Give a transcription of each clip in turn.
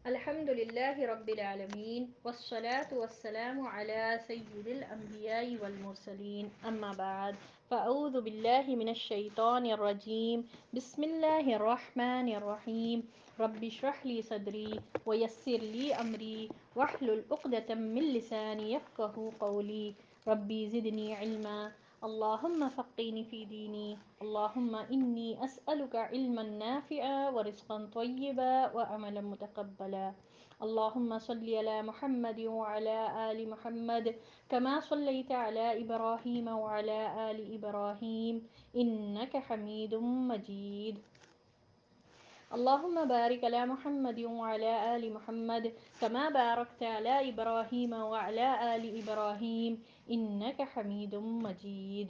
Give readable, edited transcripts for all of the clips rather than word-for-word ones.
الحمد لله رب العالمين والصلاة والسلام على سيد الأنبياء والمرسلين أما بعد فأعوذ بالله من الشيطان الرجيم بسم الله الرحمن الرحيم رب اشرح لي صدري ويسر لي أمري واحلل عقدة من لساني يفقه قولي ربي زدني علما اللهم فقهني في ديني اللهم إني أسألك علما نافعا ورزقا طيبا وعملا متقبلا اللهم صل على محمد وعلى آل محمد كما صليت على إبراهيم وعلى آل إبراهيم إنك حميد مجيد اللهم بارك على محمد وعلى آل محمد كما باركت على إبراهيم وعلى آل إبراهيم إنك حميد مجيد.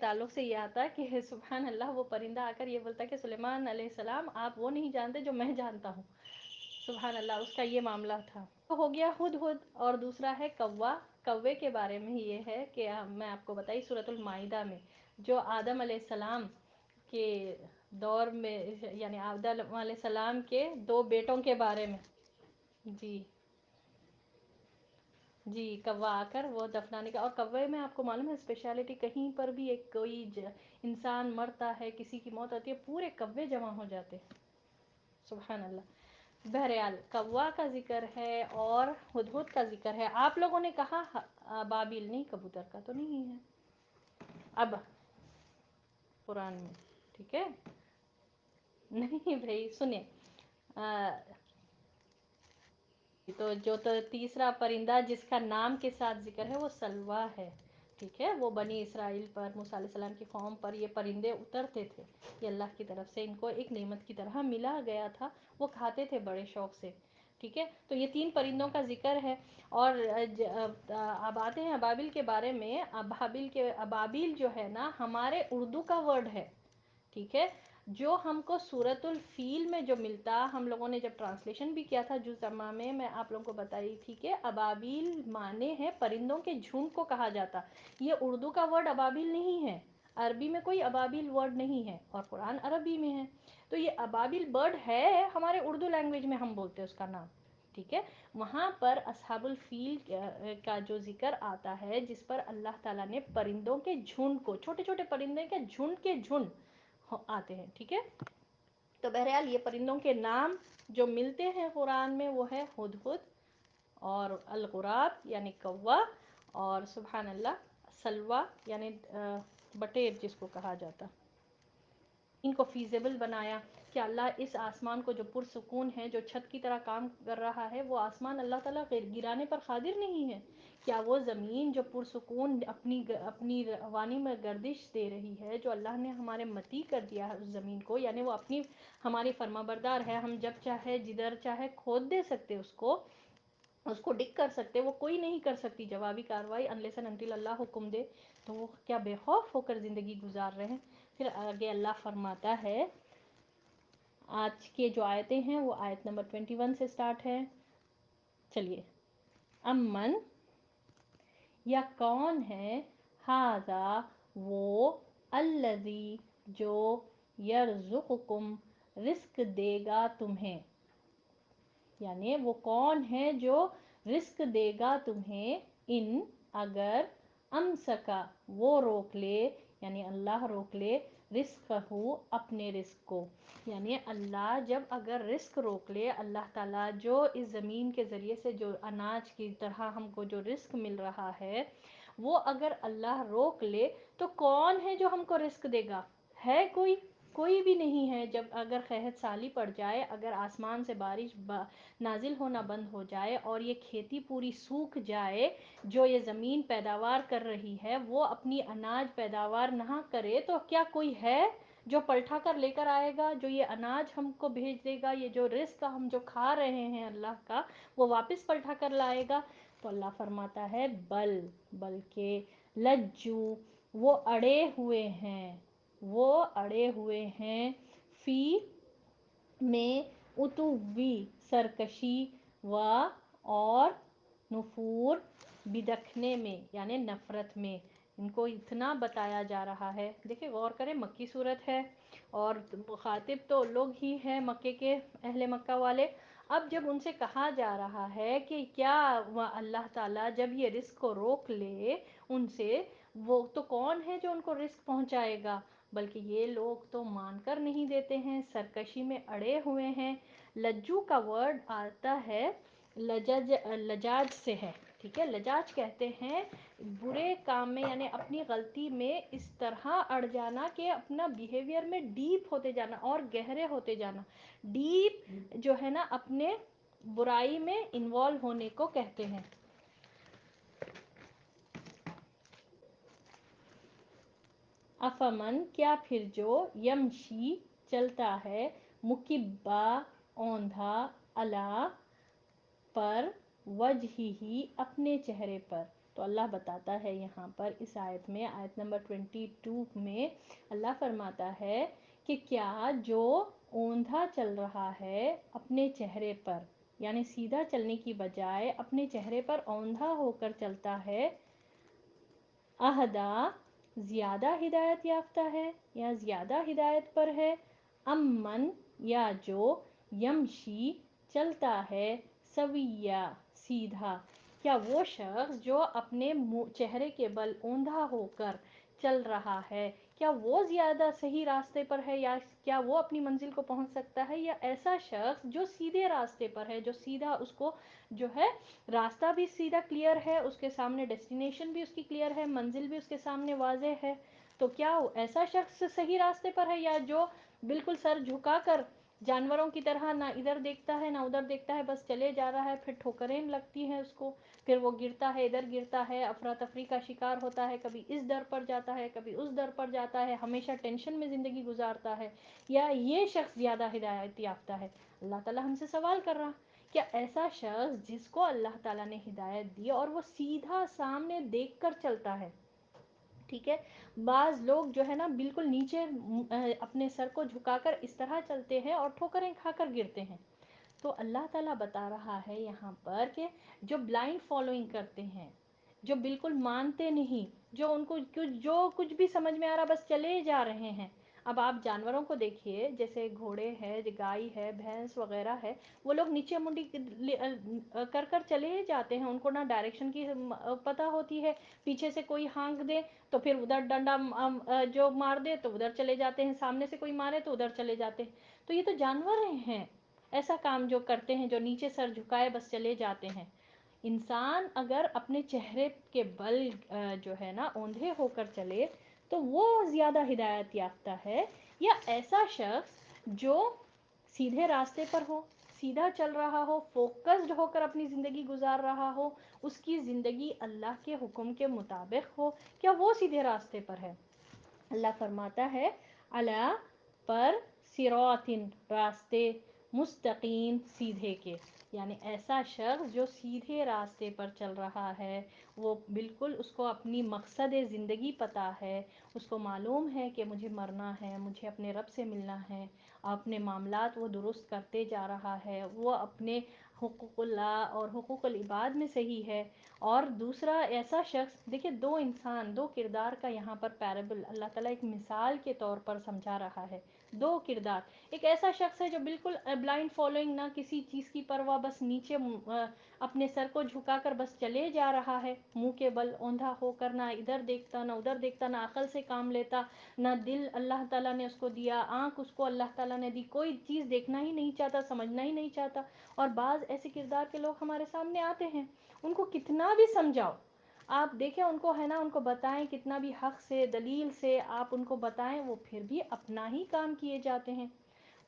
تعلق سے یہ آتا ہے کہ سبحان اللہ وہ پرندہ آ کر یہ بولتا ہے کہ سلیمان علیہ السلام آپ وہ نہیں جانتے جو میں جانتا ہوں. سبحان اللہ اس کا یہ معاملہ تھا. ہو گیا ہد ہد. اور دوسرا ہے کوا. کوے کے بارے میں یہ ہے کہ میں آپ کو بتائی سورۃ المائدہ میں جو آدم علیہ السلام کے دور میں یعنی آدم علیہ السلام کے دو بیٹوں کے بارے میں. جی جی کوا آ کر وہ دفنانے کا. اور کوے میں آپ کو معلوم ہے اسپیشلٹی کہیں پر بھی ایک کوئی انسان مرتا ہے کسی کی موت ہوتی ہے پورے کوے جمع ہو جاتے. سبحان اللہ. بہرحال کوا کا ذکر ہے اور ہدہد کا ذکر ہے. آپ لوگوں نے کہا بابل نہیں کبوتر کا تو نہیں ہے اب قرآن میں. ٹھیک ہے نہیں بھائی سنیں تو جو تو تیسرا پرندہ جس کا نام کے ساتھ ذکر ہے وہ سلوا ہے. ٹھیک ہے وہ بنی اسرائیل پر موسیٰ علیہ السلام کی قوم پر یہ پرندے اترتے تھے. یہ اللہ کی طرف سے ان کو ایک نعمت کی طرح ملا گیا تھا. وہ کھاتے تھے بڑے شوق سے. ٹھیک ہے تو یہ تین پرندوں کا ذکر ہے. اور اب آتے ہیں ابابل کے بارے میں. ابابل جو ہے نا ہمارے اردو کا ورڈ ہے. ٹھیک ہے جو ہم کو سورۃ الفیل میں جو ملتا ہم لوگوں نے جب ٹرانسلیشن بھی کیا تھا جز امہ میں آپ لوگوں کو بتائی تھی کہ ابابیل معنی ہے پرندوں کے جھنڈ کو کہا جاتا. یہ اردو کا ورڈ ابابل نہیں ہے. عربی میں کوئی ابابل ورڈ نہیں ہے اور قرآن عربی میں ہے. تو یہ ابابل برڈ ہے ہمارے اردو لینگویج میں ہم بولتے ہیں اس کا نام. ٹھیک ہے وہاں پر اصحاب الفیل کا جو ذکر آتا ہے جس پر اللہ تعالیٰ نے پرندوں کے جھنڈ کو چھوٹے چھوٹے پرندے کے جھنڈ آتے ہیں. ٹھیک ہے تو بہرحال یہ پرندوں کے نام جو ملتے ہیں قرآن میں وہ ہے ہدہد اور الغراب یعنی کوا اور سبحان اللہ سلوا یعنی بٹیر جس کو کہا جاتا. ان کو فیزیبل بنایا کہ اللہ اس آسمان کو جو پرسکون ہے جو چھت کی طرح کام کر رہا ہے وہ آسمان اللہ تعالیٰ گرانے پر قادر نہیں ہے. کیا وہ زمین جو پرسکون اپنی روانی میں گردش دے رہی ہے جو اللہ نے ہمارے متی کر دیا ہے اس زمین کو یعنی وہ اپنی ہماری فرما بردار ہے. ہم جب چاہے جدھر چاہے کھود دے سکتے اس کو ڈگ کر سکتے. وہ کوئی نہیں کر سکتی جوابی کاروائی unless and until اللہ حکم دے. تو وہ کیا بے خوف ہو کر زندگی گزار رہے ہیں. پھر آگے اللہ فرماتا ہے آج کے جو آیتیں ہیں وہ آیت نمبر 21 سے سٹارٹ ہے. چلیے امن یا کون ہے ہاذا وہ الذی جو یرزقکم رزق دے گا تمہیں. یعنی وہ کون ہے جو رزق دے گا تمہیں ان اگر امسکا وہ روک لے یعنی اللہ روک لے رزق ہو اپنے رزق کو. یعنی اللہ جب اگر رزق روک لے اللہ تعالیٰ جو اس زمین کے ذریعے سے جو اناج کی طرح ہم کو جو رزق مل رہا ہے وہ اگر اللہ روک لے تو کون ہے جو ہم کو رزق دے گا. ہے کوئی بھی نہیں ہے. جب اگر قحط سالی پڑ جائے اگر آسمان سے بارش نازل ہونا بند ہو جائے اور یہ کھیتی پوری سوکھ جائے جو یہ زمین پیداوار کر رہی ہے وہ اپنی اناج پیداوار نہ کرے تو کیا کوئی ہے جو پلٹا کر لے کر آئے گا جو یہ اناج ہم کو بھیج دے گا یہ جو رزق ہم جو کھا رہے ہیں اللہ کا وہ واپس پلٹا کر لائے گا. تو اللہ فرماتا ہے بلکہ لجو وہ اڑے ہوئے ہیں فی میں اتوی سرکشی و اور نفور بدکنے میں یعنی نفرت میں. ان کو اتنا بتایا جا رہا ہے. دیکھیں غور کریں مکی صورت ہے اور مخاطب تو لوگ ہی ہیں مکے کے اہل مکہ والے. اب جب ان سے کہا جا رہا ہے کہ کیا اللہ تعالیٰ جب یہ رزق کو روک لے ان سے وہ تو کون ہے جو ان کو رزق پہنچائے گا. بلکہ یہ لوگ تو مان کر نہیں دیتے ہیں سرکشی میں اڑے ہوئے ہیں. لجو کا ورڈ آتا ہے لجاج سے ہے. ٹھیک ہے لجاج کہتے ہیں برے کام میں یعنی اپنی غلطی میں اس طرح اڑ جانا کہ اپنا بیہیویئر میں ڈیپ ہوتے جانا اور گہرے ہوتے جانا. ڈیپ جو ہے نا اپنے برائی میں انوالو ہونے کو کہتے ہیں. افمن کیا پھر جو یمشی چلتا ہے مکبا اوندھا اللہ پر وجہ ہی اپنے چہرے پر تو اللہ بتاتا ہے یہاں پر اس آیت میں، آیت نمبر 22 میں اللہ فرماتا ہے کہ کیا جو اوندھا چل رہا ہے اپنے چہرے پر، یعنی سیدھا چلنے کی بجائے اپنے چہرے پر اوندھا ہو کر چلتا ہے، اہدا زیادہ ہدایت یافتہ ہے یا زیادہ ہدایت پر ہے، امن یا جو یمشی چلتا ہے سویا سیدھا، کیا وہ شخص جو اپنے چہرے کے بل اوندھا ہو کر چل رہا ہے، کیا وہ زیادہ صحیح راستے پر ہے، یا کیا وہ اپنی منزل کو پہنچ سکتا ہے، یا ایسا شخص جو سیدھے راستے پر ہے، جو سیدھا اس کو جو ہے راستہ بھی سیدھا کلیئر ہے، اس کے سامنے ڈیسٹینیشن بھی اس کی کلیئر ہے، منزل بھی اس کے سامنے واضح ہے، تو کیا ایسا شخص صحیح راستے پر ہے، یا جو بالکل سر جھکا کر جانوروں کی طرح نہ ادھر دیکھتا ہے نہ ادھر دیکھتا ہے، بس چلے جا رہا ہے، پھر ٹھوکریں لگتی ہیں اس کو، پھر وہ گرتا ہے، ادھر گرتا ہے، افراتفری کا شکار ہوتا ہے، کبھی اس در پر جاتا ہے کبھی اس در پر جاتا ہے، ہمیشہ ٹینشن میں زندگی گزارتا ہے، یا یہ شخص زیادہ ہدایت یافتہ ہے؟ اللہ تعالیٰ ہم سے سوال کر رہا، کیا ایسا شخص جس کو اللہ تعالیٰ نے ہدایت دی اور وہ سیدھا سامنے دیکھ کر چلتا ہے، ٹھیک ہے، بعض لوگ جو ہے نا بالکل نیچے اپنے سر کو جھکا کر اس طرح چلتے ہیں اور ٹھوکریں کھا کر گرتے ہیں، تو اللہ تعالیٰ بتا رہا ہے یہاں پر کہ جو بلائنڈ فالوئنگ کرتے ہیں، جو بالکل مانتے نہیں، جو ان کو جو کچھ بھی سمجھ میں آ رہا بس چلے جا رہے ہیں، اب آپ جانوروں کو دیکھیے، جیسے گھوڑے ہے، گائے ہے، بھینس وغیرہ ہے، وہ لوگ نیچے منڈی کر کر چلے ہی جاتے ہیں، ان کو نہ ڈائریکشن کی پتہ ہوتی ہے، پیچھے سے کوئی ہانک دے تو پھر ادھر ڈنڈا جو مار دے تو ادھر چلے جاتے ہیں، سامنے سے کوئی مارے تو ادھر چلے جاتے ہیں، تو یہ تو جانور ہیں ایسا کام جو کرتے ہیں، جو نیچے سر جھکائے بس چلے جاتے ہیں۔ انسان اگر اپنے چہرے کے بل جو ہے نا اوندھے ہو کر چلے تو وہ زیادہ ہدایت یافتہ ہے، یا ایسا شخص جو سیدھے راستے پر ہو، سیدھا چل رہا ہو، فوکسڈ ہو کر اپنی زندگی گزار رہا ہو، اس کی زندگی اللہ کے حکم کے مطابق ہو، کیا وہ سیدھے راستے پر ہے؟ اللہ فرماتا ہے اللہ پر صراط، راستے مستقیم سیدھے کے، یعنی ایسا شخص جو سیدھے راستے پر چل رہا ہے، وہ بالکل اس کو اپنی مقصد زندگی پتہ ہے، اس کو معلوم ہے کہ مجھے مرنا ہے، مجھے اپنے رب سے ملنا ہے، اپنے معاملات وہ درست کرتے جا رہا ہے، وہ اپنے حقوق اللہ اور حقوق العباد میں صحیح ہے۔ اور دوسرا ایسا شخص، دیکھیں دو انسان، دو کردار کا یہاں پر پیرابل اللہ تعالیٰ ایک مثال کے طور پر سمجھا رہا ہے، دو کردار، ایک ایسا شخص ہے جو بالکل بلائنڈ فالوئنگ، نہ کسی چیز کی پرواہ، بس نیچے اپنے سر کو جھکا کر بس چلے جا رہا ہے، منہ کے بل اوندھا ہو کر، نہ ادھر دیکھتا نہ ادھر دیکھتا، نہ عقل سے کام لیتا، نہ دل اللہ تعالیٰ نے اس کو دیا، آنکھ اس کو اللہ تعالیٰ نے دی، کوئی چیز دیکھنا ہی نہیں چاہتا، سمجھنا ہی نہیں چاہتا۔ اور بعض ایسے کردار کے لوگ ہمارے سامنے آتے ہیں، ان کو کتنا بھی سمجھاؤ، آپ دیکھیں ان کو ہے نا، ان کو بتائیں کتنا بھی حق سے دلیل سے آپ ان کو بتائیں، وہ پھر بھی اپنا ہی کام کیے جاتے ہیں،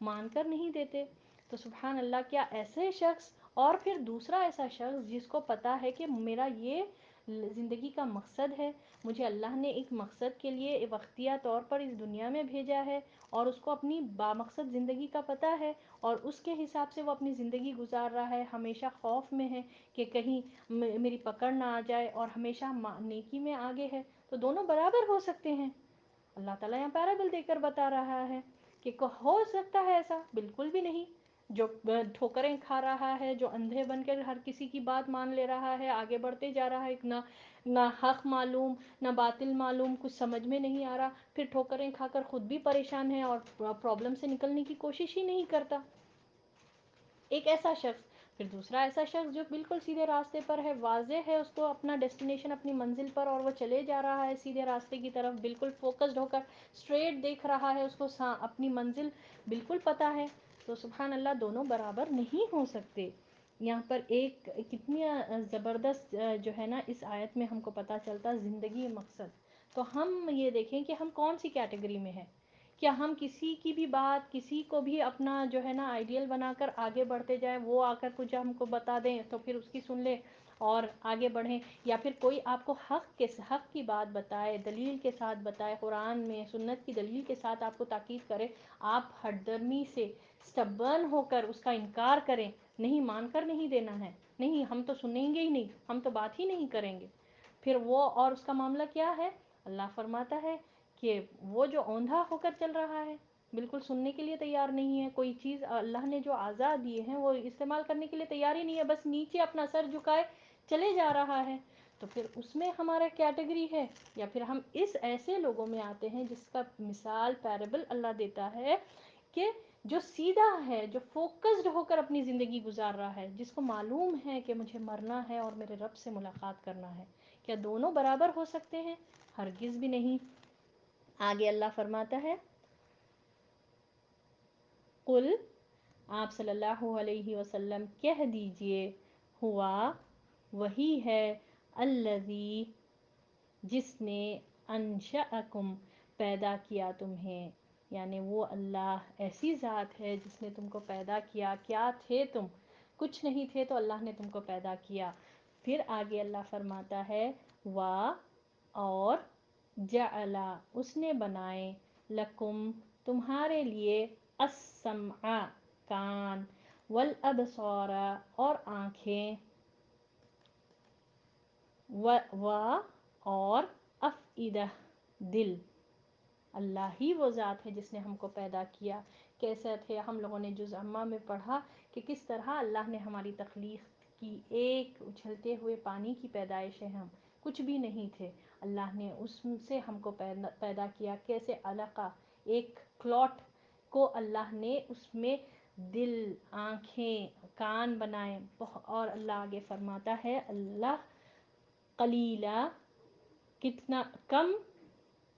مان کر نہیں دیتے۔ تو سبحان اللہ، کیا ایسے شخص، اور پھر دوسرا ایسا شخص جس کو پتا ہے کہ میرا یہ زندگی کا مقصد ہے، مجھے اللہ نے ایک مقصد کے لیے وقتیہ طور پر اس دنیا میں بھیجا ہے، اور اس کو اپنی بامقصد زندگی کا پتہ ہے، اور اس کے حساب سے وہ اپنی زندگی گزار رہا ہے، ہمیشہ خوف میں ہے کہ کہیں میری پکڑ نہ آ جائے، اور ہمیشہ نیکی میں آگے ہے، تو دونوں برابر ہو سکتے ہیں۔ اللہ تعالیٰ یہاں پیرابل دے کر بتا رہا ہے کہ ہو سکتا ہے ایسا، بالکل بھی نہیں، جو ٹھوکریں کھا رہا ہے، جو اندھے بن کر ہر کسی کی بات مان لے رہا ہے، آگے بڑھتے جا رہا ہے، نہ حق معلوم نہ باطل معلوم، کچھ سمجھ میں نہیں آ رہا، پھر ٹھوکریں کھا کر خود بھی پریشان ہے اور پرابلم سے نکلنے کی کوشش ہی نہیں کرتا، ایک ایسا شخص۔ پھر دوسرا ایسا شخص جو بالکل سیدھے راستے پر ہے، واضح ہے اس کو اپنا ڈیسٹینیشن اپنی منزل پر، اور وہ چلے جا رہا ہے سیدھے راستے کی طرف، بالکل فوکسڈ ہو کر اسٹریٹ دیکھ رہا ہے، اس کو اپنی منزل بالکل پتہ ہے، تو سبحان اللہ دونوں برابر نہیں ہو سکتے۔ یہاں پر ایک کتنی زبردست جو ہے نا اس آیت میں ہم کو پتہ چلتا زندگی مقصد، تو ہم یہ دیکھیں کہ ہم کون سی کیٹیگری میں ہیں، کیا ہم کسی کی بھی بات، کسی کو بھی اپنا جو ہے نا آئیڈیل بنا کر آگے بڑھتے جائیں، وہ آ کر کچھ ہم کو بتا دیں تو پھر اس کی سن لیں اور آگے بڑھیں، یا پھر کوئی آپ کو حق کی بات بتائے، دلیل کے ساتھ بتائے، قرآن میں سنت کی دلیل کے ساتھ آپ کو تاکید کرے، آپ ہٹ درمی سے سٹبرن ہو کر اس کا انکار کریں، نہیں مان کر نہیں دینا ہے، نہیں ہم تو سنیں گے ہی نہیں، ہم تو بات ہی نہیں کریں گے، پھر وہ اور اس کا معاملہ کیا ہے؟ اللہ فرماتا ہے کہ وہ جو اوندھا ہو کر چل رہا ہے، بالکل سننے کے لیے تیار نہیں ہے، کوئی چیز اللہ نے جو آزاد دیے ہیں وہ استعمال کرنے کے لیے تیار ہی نہیں ہے، بس نیچے اپنا سر جھکائے چلے جا رہا ہے، تو پھر اس میں ہمارا کیٹیگری ہے، یا پھر ہم اس ایسے لوگوں میں آتے ہیں جس کا مثال پیرابل اللہ دیتا ہے کہ جو سیدھا ہے، جو فوکسڈ ہو کر اپنی زندگی گزار رہا ہے، جس کو معلوم ہے کہ مجھے مرنا ہے اور میرے رب سے ملاقات کرنا ہے۔ کیا دونوں برابر ہو سکتے ہیں؟ ہرگز بھی نہیں۔ آگے اللہ فرماتا ہے قل، آپ صلی اللہ علیہ وسلم کہہ دیجئے، ہوا وہی ہے، الذی جس نے انشأکم پیدا کیا تمہیں، یعنی وہ اللہ ایسی ذات ہے جس نے تم کو پیدا کیا۔ کیا تھے تم؟ کچھ نہیں تھے، تو اللہ نے تم کو پیدا کیا۔ پھر آگے اللہ فرماتا ہے وا، اور جعلا اس نے بنائے، لکم تمہارے لیے، السمع کان، والابصار اور آنکھیں، و اور افئدہ دل۔ اللہ ہی وہ ذات ہے جس نے ہم کو پیدا کیا۔ کیسے تھے؟ ہم لوگوں نے جز اما میں پڑھا کہ کس طرح اللہ نے ہماری تخلیق کی، ایک اچھلتے ہوئے پانی کی پیدائش ہے، ہم کچھ بھی نہیں تھے، اللہ نے اس سے ہم کو پیدا کیا۔ کیسے؟ علقہ، ایک کلوٹ کو اللہ نے اس میں دل، آنکھیں، کان بنائے۔ اور اللہ آگے فرماتا ہے اللہ قلیلا کتنا کم،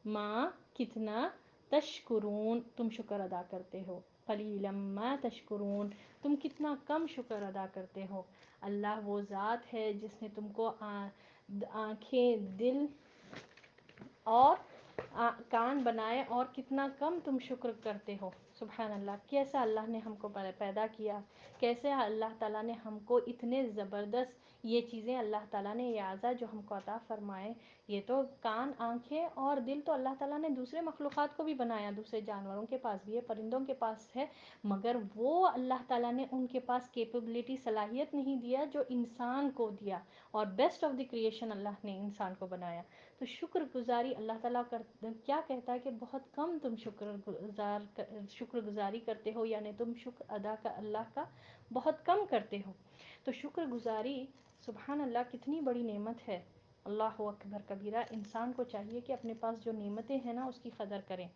ما کتنا، تشکرون تم شکر ادا کرتے ہو، قلیلا ما تشکرون تم کتنا کم شکر ادا کرتے ہو۔ اللہ وہ ذات ہے جس نے تم کو آنکھیں، دل اور کان بنائے، اور کتنا کم تم شکر کرتے ہو۔ سبحان اللہ، کیسا اللہ نے ہم کو پیدا کیا، کیسے اللہ تعالیٰ نے ہم کو اتنے زبردست یہ چیزیں اللہ تعالیٰ نے، یہ اعضاء جو ہم کو عطا فرمائے، یہ تو کان، آنکھیں اور دل تو اللہ تعالیٰ نے دوسرے مخلوقات کو بھی بنایا، دوسرے جانوروں کے پاس بھی ہے، پرندوں کے پاس ہے، مگر وہ اللہ تعالیٰ نے ان کے پاس کیپیبلٹی، صلاحیت نہیں دیا جو انسان کو دیا، اور بیسٹ آف دی کریشن اللہ نے انسان کو بنایا۔ تو شکر گزاری اللہ تعالیٰ کیا کہتا ہے کہ بہت کم تم شکر گزاری کرتے ہو، یعنی تم شکر ادا کا اللہ کا بہت کم کرتے ہو۔ تو شکر گزاری سبحان اللہ کتنی بڑی نعمت ہے، اللہ اکبر کبیرہ۔ انسان کو چاہیے کہ اپنے پاس جو نعمتیں ہیں نا اس کی قدر کریں۔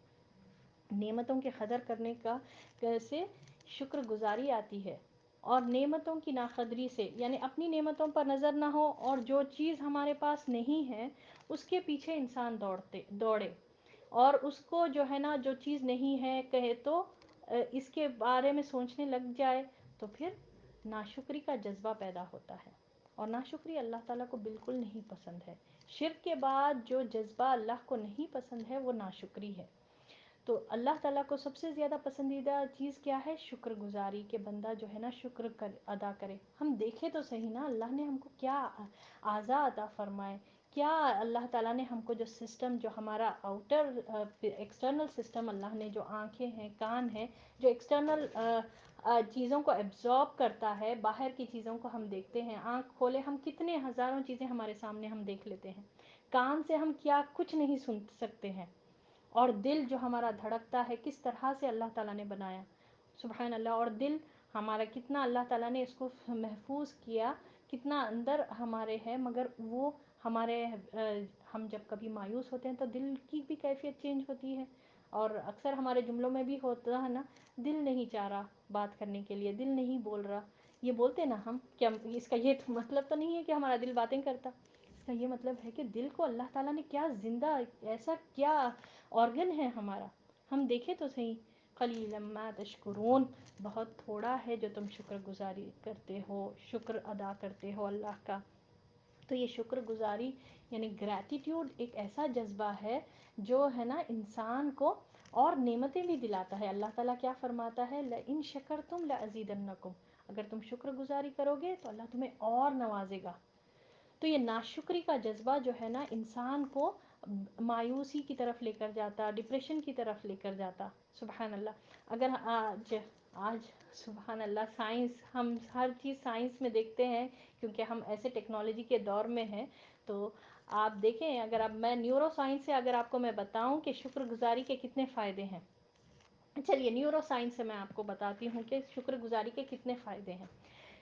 نعمتوں کی قدر کرنے کا کیسے؟ شکر گزاری آتی ہے، اور نعمتوں کی ناقدری سے، یعنی اپنی نعمتوں پر نظر نہ ہو، اور جو چیز ہمارے پاس نہیں ہے اس کے پیچھے انسان دوڑے، اور اس کو جو ہے نا، جو چیز نہیں ہے کہے تو اس کے بارے میں سوچنے لگ جائے، تو پھر ناشکری کا جذبہ پیدا ہوتا ہے، اور ناشکری اللہ تعالیٰ کو بالکل نہیں پسند ہے۔ شرک کے بعد جو جذبہ اللہ کو نہیں پسند ہے وہ ناشکری ہے۔ تو اللہ تعالیٰ کو سب سے زیادہ پسندیدہ چیز کیا ہے؟ شکر گزاری، کہ بندہ جو ہے نا شکر ادا کرے۔ ہم دیکھیں تو صحیح نا، اللہ نے ہم کو کیا اعضاء عطا فرمائے، کیا اللہ تعالیٰ نے ہم کو جو سسٹم، جو ہمارا آؤٹر ایکسٹرنل سسٹم اللہ نے، جو آنکھیں ہیں، کان ہیں، جو ایکسٹرنل چیزوں کو ایبزارب کرتا ہے، باہر کی چیزوں کو ہم دیکھتے ہیں، آنکھ کھولے ہم کتنے ہزاروں چیزیں ہمارے سامنے ہم دیکھ لیتے ہیں، کان سے ہم کیا کچھ نہیں سن سکتے ہیں، اور دل جو ہمارا دھڑکتا ہے کس طرح سے اللہ تعالیٰ نے بنایا، سبحان اللہ۔ اور دل ہمارا کتنا اللہ تعالیٰ نے اس کو محفوظ کیا، کتنا اندر ہمارے ہے، مگر وہ ہمارے ہم جب کبھی مایوس ہوتے ہیں تو دل کی بھی کیفیت چینج ہوتی ہے، اور اکثر ہمارے جملوں میں بھی ہوتا ہے نا، دل نہیں چاہ رہا بات کرنے کے لیے، دل نہیں بول رہا، یہ بولتے نا ہم، کیا اس کا یہ مطلب تو نہیں ہے کہ ہمارا دل باتیں کرتا، اس کا یہ مطلب ہے کہ دل کو اللہ تعالیٰ نے کیا زندہ، ایسا کیا آرگن ہے ہمارا، ہم دیکھیں تو صحیح۔ قلیلا ما تشکرون بہت تھوڑا ہے جو تم شکر گزاری کرتے ہو، شکر ادا کرتے ہو اللہ کا۔ تو یہ شکر گزاری یعنی گریٹیٹیوڈ ایک ایسا جذبہ ہے جو ہے نا انسان کو اور نعمتیں بھی دلاتا ہے۔ اللہ تعالیٰ کیا فرماتا ہے؟ لئن شکرتم لأزیدنکم، اگر تم شکر گزاری کرو گے تو اللہ تمہیں اور نوازے گا۔ تو یہ ناشکری کا جذبہ جو ہے نا انسان کو مایوسی کی طرف لے کر جاتا، ڈپریشن کی طرف لے کر جاتا، سبحان اللہ۔ اگر آج آج سبحان اللہ سائنس، ہم ہر چیز سائنس میں دیکھتے ہیں کیونکہ ہم ایسے ٹیکنالوجی کے دور میں ہیں. تو آپ دیکھیں، اگر اب میں نیورو سائنس سے اگر آپ کو میں بتاؤں کہ شکر گزاری کے کتنے فائدے ہیں. چلیے نیورو سائنس سے میں آپ کو بتاتی ہوں کہ شکر گزاری کے کتنے فائدے ہیں.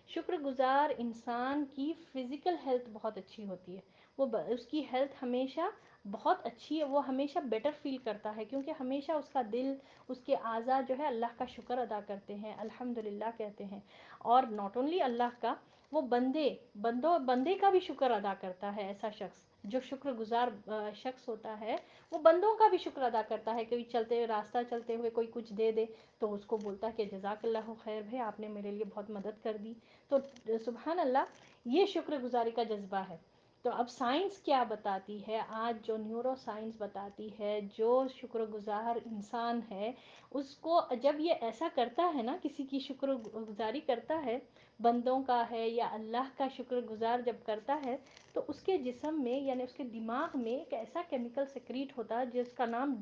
شکر گزار انسان کی فزیکل ہیلتھ بہت اچھی ہوتی ہے. وہ اس کی ہیلتھ ہمیشہ بہت اچھی ہے، وہ ہمیشہ بیٹر فیل کرتا ہے کیونکہ ہمیشہ اس کا دل، اس کے اعضاء جو ہے اللہ کا شکر ادا کرتے ہیں، الحمدللہ کہتے ہیں. اور ناٹ اونلی اللہ کا، وہ بندے کا بھی شکر ادا کرتا ہے. ایسا شخص جو شکر گزار شخص ہوتا ہے وہ بندوں کا بھی شکر ادا کرتا ہے. کوئی راستہ چلتے ہوئے کوئی کچھ دے دے تو اس کو بولتا ہے کہ جزاک اللہ خیر بھائی، آپ نے میرے لیے بہت مدد کر دی. تو سبحان اللہ، یہ شکر گزاری کا جذبہ ہے. تو اب سائنس کیا بتاتی ہے، آج جو نیورو سائنس بتاتی ہے، جو شکر گزار انسان ہے اس کو جب یہ ایسا کرتا ہے نا، کسی کی شکر گزاری کرتا ہے، بندوں کا ہے یا اللہ کا شکر گزار جب کرتا ہے، تو اس کے جسم میں یعنی اس کے دماغ میں ایک ایسا کیمیکل سیکریٹ ہوتا ہے جس کا نام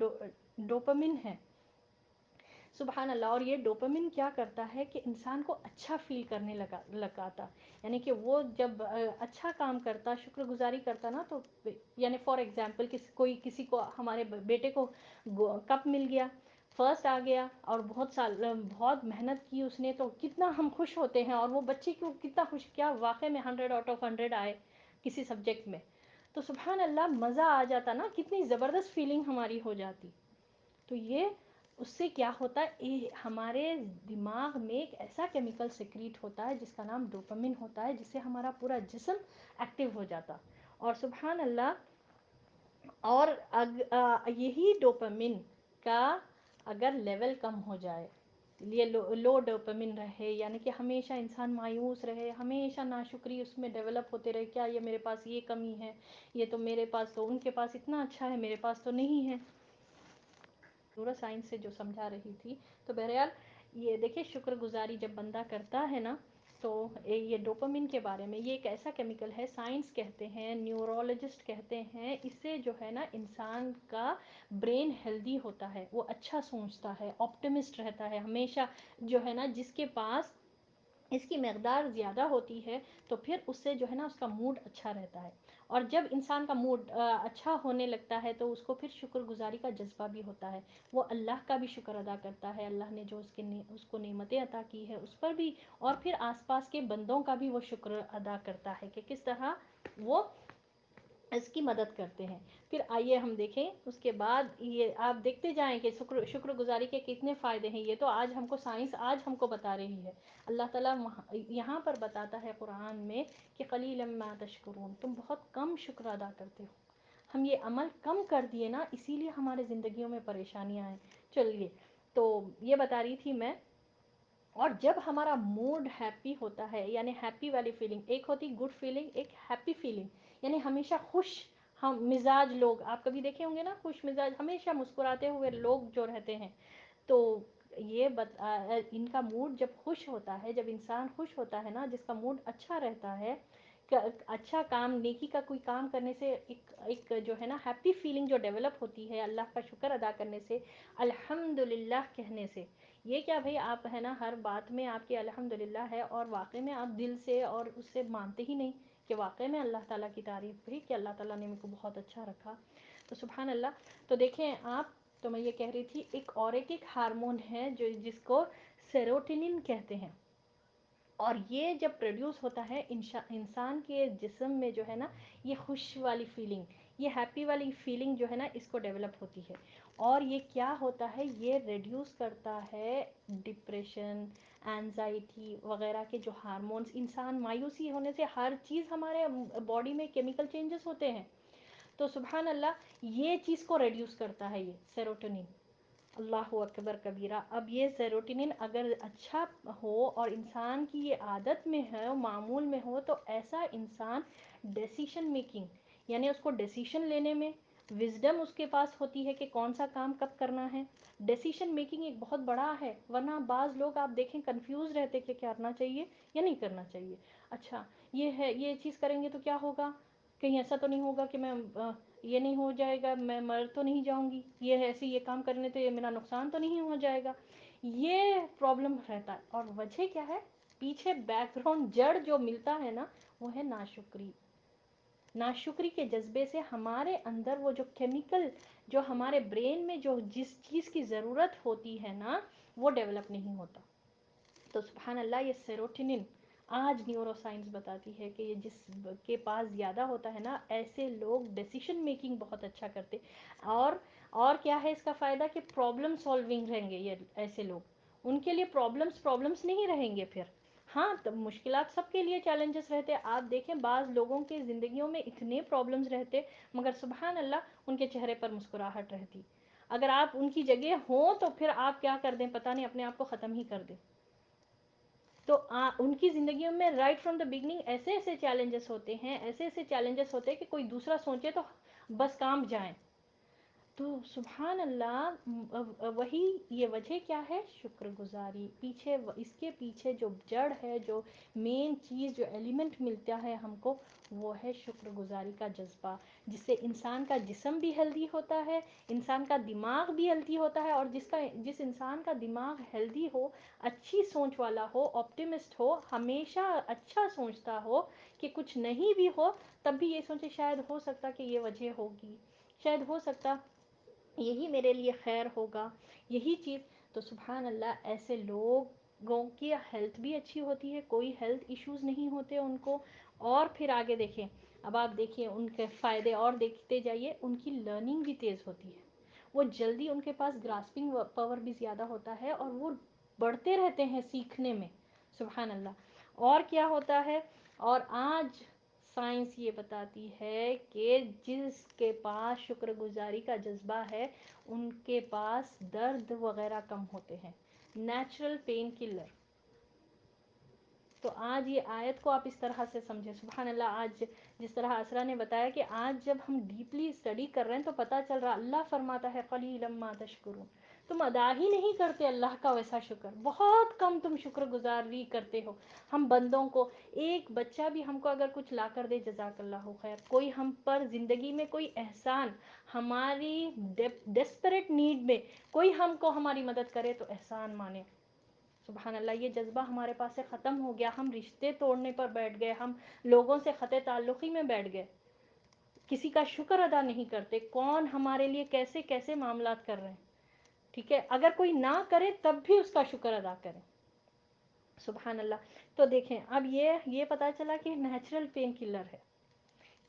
ڈوپامن ہے. سبحان اللہ. اور یہ ڈوپامن کیا کرتا ہے کہ انسان کو اچھا فیل کرنے لگاتا. یعنی کہ وہ جب اچھا کام کرتا، شکر گزاری کرتا نا، تو یعنی فار ایگزامپل کسی کو، ہمارے بیٹے کو کپ مل گیا، فرسٹ آ گیا، اور بہت محنت کی اس نے، تو کتنا ہم خوش ہوتے ہیں. اور وہ بچے کو کتنا خوش، کیا واقعی میں 100 آؤٹ آف 100 آئے کسی سبجیکٹ میں، تو سبحان اللہ مزہ آ جاتا نا، کتنی زبردست فیلنگ ہماری ہو جاتی. تو یہ اس سے کیا ہوتا ہے، ہمارے دماغ میں ایک ایسا کیمیکل سیکریٹ ہوتا ہے جس کا نام ڈوپامن ہوتا ہے، جس سے ہمارا پورا جسم ایکٹیو ہو جاتا. اور سبحان اللہ، اور یہی ڈوپامن کا اگر لیول کم ہو جائے، یہ لو ڈوپامن رہے، یعنی کہ ہمیشہ انسان مایوس رہے، ہمیشہ ناشکری اس میں ڈیولپ ہوتے رہے، کیا یہ میرے پاس یہ کمی ہے، یہ تو میرے پاس، تو ان کے پاس اتنا اچھا ہے، میرے پاس تو نہیں ہے. نیورو سائنس سے جو سمجھا رہی تھی. تو بہرحال یہ دیکھیں، شکر گزاری جب بندہ کرتا ہے نا، تو یہ ڈوپامن کے بارے میں، یہ ایک ایسا کیمیکل ہے، سائنس کہتے ہیں، نیورولوجسٹ کہتے ہیں، اس سے جو ہے نا انسان کا برین ہیلدی ہوتا ہے، وہ اچھا سوچتا ہے، آپٹمسٹ رہتا ہے ہمیشہ. جو ہے نا جس کے پاس اس کی مقدار زیادہ ہوتی ہے، تو پھر اس سے جو ہے نا اس کا موڈ اچھا رہتا ہے. اور جب انسان کا موڈ اچھا ہونے لگتا ہے تو اس کو پھر شکر گزاری کا جذبہ بھی ہوتا ہے. وہ اللہ کا بھی شکر ادا کرتا ہے، اللہ نے جو اس کو نعمتیں عطا کی ہے اس پر بھی. اور پھر آس پاس کے بندوں کا بھی وہ شکر ادا کرتا ہے کہ کس طرح وہ اس کی مدد کرتے ہیں. پھر آئیے ہم دیکھیں اس کے بعد، یہ آپ دیکھتے جائیں کہ شکر گزاری کے کتنے فائدے ہیں. یہ تو آج ہم کو سائنس آج ہم کو بتا رہی ہے. اللہ تعالیٰ یہاں پر بتاتا ہے قرآن میں کہ قلیلا ما تشکرون، تم بہت کم شکر ادا کرتے ہو. ہم یہ عمل کم کر دیے نا، اسی لیے ہمارے زندگیوں میں پریشانیاں ہیں. چلیے، تو یہ بتا رہی تھی میں. اور جب ہمارا موڈ ہیپی ہوتا ہے، یعنی ہیپی والی فیلنگ، ایک ہوتی گڈ فیلنگ، ایک ہیپی فیلنگ، یعنی ہمیشہ خوش ہم مزاج لوگ، آپ کبھی دیکھے ہوں گے نا، خوش مزاج ہمیشہ مسکراتے ہوئے لوگ جو رہتے ہیں. تو ان کا موڈ جب خوش ہوتا ہے، جب انسان خوش ہوتا ہے نا، جس کا موڈ اچھا رہتا ہے، اچھا کام، نیکی کا کوئی کام کرنے سے ایک جو ہے نا ہیپی فیلنگ جو ڈیولپ ہوتی ہے، اللہ کا شکر ادا کرنے سے، الحمدللہ کہنے سے. یہ کیا بھائی، آپ ہے نا ہر بات میں آپ کے الحمدللہ ہے، اور واقعی میں آپ دل سے اور اس سے مانتے ہی نہیں کہ واقعی میں اللہ تعالیٰ کی تعریف ہوئی کہ اللہ تعالیٰ نے میرے کو بہت اچھا رکھا. تو سبحان اللہ. تو دیکھیں آپ، تو میں یہ کہہ رہی تھی، ایک ہارمون ہے جس کو سیروٹونن کہتے ہیں. اور یہ جب پروڈیوس ہوتا ہے انسان کے جسم میں، جو ہے نا یہ خوش والی فیلنگ، یہ ہیپی والی فیلنگ جو ہے نا اس کو ڈیولپ ہوتی ہے. اور یہ کیا ہوتا ہے، یہ ریڈیوس کرتا ہے ڈپریشن، اینزائٹی وغیرہ کے جو ہارمونس، انسان مایوسی ہونے سے ہر چیز ہمارے باڈی میں کیمیکل چینجز ہوتے ہیں. تو سبحان اللہ، یہ چیز کو ریڈیوس کرتا ہے یہ سیروٹونن. اللہ اکبر کبیرہ. اب یہ سیروٹونن اگر اچھا ہو اور انسان کی یہ عادت میں ہے، معمول میں ہو، تو ایسا انسان ڈیسیشن میکنگ، یعنی اس کو ڈیسیشن لینے میں وزڈم اس کے پاس ہوتی ہے کہ کون سا کام کب کرنا ہے. ڈیسیشن میکنگ ایک بہت بڑا ہے، ورنہ بعض لوگ آپ دیکھیں کنفیوز رہتے کہ کیا کرنا چاہیے یا نہیں کرنا چاہیے. اچھا یہ ہے، یہ چیز کریں گے تو کیا ہوگا، کہیں ایسا تو نہیں ہوگا کہ میں یہ نہیں ہو جائے گا، میں مر تو نہیں جاؤں گی، یہ ایسے یہ کام کرنے تو یہ میرا نقصان تو نہیں ہو جائے گا. یہ پرابلم رہتا ہے، اور وجہ کیا ہے؟ پیچھے بیک گراؤنڈ جڑ جو ملتا ہے نا، وہ ہے ناشکری. ناشکری کے جذبے سے ہمارے اندر وہ جو کیمیکل، جو ہمارے برین میں جو جس چیز کی ضرورت ہوتی ہے نا، وہ ڈیولپ نہیں ہوتا. تو سبحان اللہ، یہ سیروٹونن آج نیورو سائنس بتاتی ہے کہ یہ جس کے پاس زیادہ ہوتا ہے نا، ایسے لوگ ڈیسیشن میکنگ بہت اچھا کرتے. اور اور کیا ہے اس کا فائدہ؟ کہ پرابلم سالونگ رہیں گے یہ ایسے لوگ، ان کے لیے پرابلمس نہیں رہیں گے پھر. ہاں، تو مشکلات سب کے لیے چیلنجز رہتے. آپ دیکھیں بعض لوگوں کے زندگیوں میں اتنے پرابلمز رہتے، مگر سبحان اللہ ان کے چہرے پر مسکراہٹ رہتی. اگر آپ ان کی جگہ ہوں تو پھر آپ کیا کر دیں پتہ نہیں، اپنے آپ کو ختم ہی کر دیں. تو ان کی زندگیوں میں رائٹ فرام دا بگننگ ایسے ایسے چیلنجز ہوتے ہیں، ایسے ایسے چیلنجز ہوتے ہیں کہ کوئی دوسرا سوچے تو بس کام جائیں. تو سبحان اللہ، وہی یہ وجہ کیا ہے؟ شکر گزاری. پیچھے اس کے پیچھے جو جڑ ہے، جو مین چیز، جو ایلیمنٹ ملتا ہے ہم کو، وہ ہے شکر گزاری کا جذبہ، جس سے انسان کا جسم بھی ہیلدی ہوتا ہے، انسان کا دماغ بھی ہیلدی ہوتا ہے. اور جس انسان کا دماغ ہیلدی ہو، اچھی سوچ والا ہو، آپٹیمسٹ ہو، ہمیشہ اچھا سوچتا ہو کہ کچھ نہیں بھی ہو تب بھی یہ سوچے شاید ہو سکتا کہ یہ وجہ ہوگی، شاید ہو سکتا یہی میرے لیے خیر ہوگا، یہی چیز. تو سبحان اللہ، ایسے لوگوں کی ہیلتھ بھی اچھی ہوتی ہے، کوئی ہیلتھ ایشوز نہیں ہوتے ان کو. اور پھر آگے دیکھیں، اب آپ دیکھیں ان کے فائدے اور دیکھتے جائیے، ان کی لرننگ بھی تیز ہوتی ہے. وہ جلدی، ان کے پاس گراسپنگ پاور بھی زیادہ ہوتا ہے، اور وہ بڑھتے رہتے ہیں سیکھنے میں. سبحان اللہ. اور کیا ہوتا ہے؟ اور آج سائنس یہ بتاتی ہے کہ جس کے پاس شکر گزاری کا جذبہ ہے، ان کے پاس درد وغیرہ کم ہوتے ہیں. Natural pain killer. تو آج یہ آیت کو آپ اس طرح سے سمجھیں. سبحان اللہ. آج جس طرح اسرا نے بتایا کہ آج جب ہم ڈیپلی اسٹڈی کر رہے ہیں تو پتہ چل رہا، اللہ فرماتا ہے قلیلا ما تشکرون، تم ادا ہی نہیں کرتے اللہ کا ویسا شکر، بہت کم تم شکر گزاری کرتے ہو. ہم بندوں کو، ایک بچہ بھی ہم کو اگر کچھ لا کر دے، جزاک اللہ خیر. کوئی ہم پر زندگی میں کوئی احسان، ہماری ڈیسپریٹ نیڈ میں کوئی ہم کو ہماری مدد کرے تو احسان مانے. سبحان اللہ. یہ جذبہ ہمارے پاس سے ختم ہو گیا. ہم رشتے توڑنے پر بیٹھ گئے، ہم لوگوں سے قطع تعلقی میں بیٹھ گئے، کسی کا شکر ادا نہیں کرتے. کون ہمارے لیے کیسے کیسے معاملات کر رہے ہیں. ٹھیک ہے، اگر کوئی نہ کرے تب بھی اس کا شکر ادا کریں. سبحان اللہ. تو دیکھیں اب یہ پتا چلا کہ نیچرل پین کلر ہے،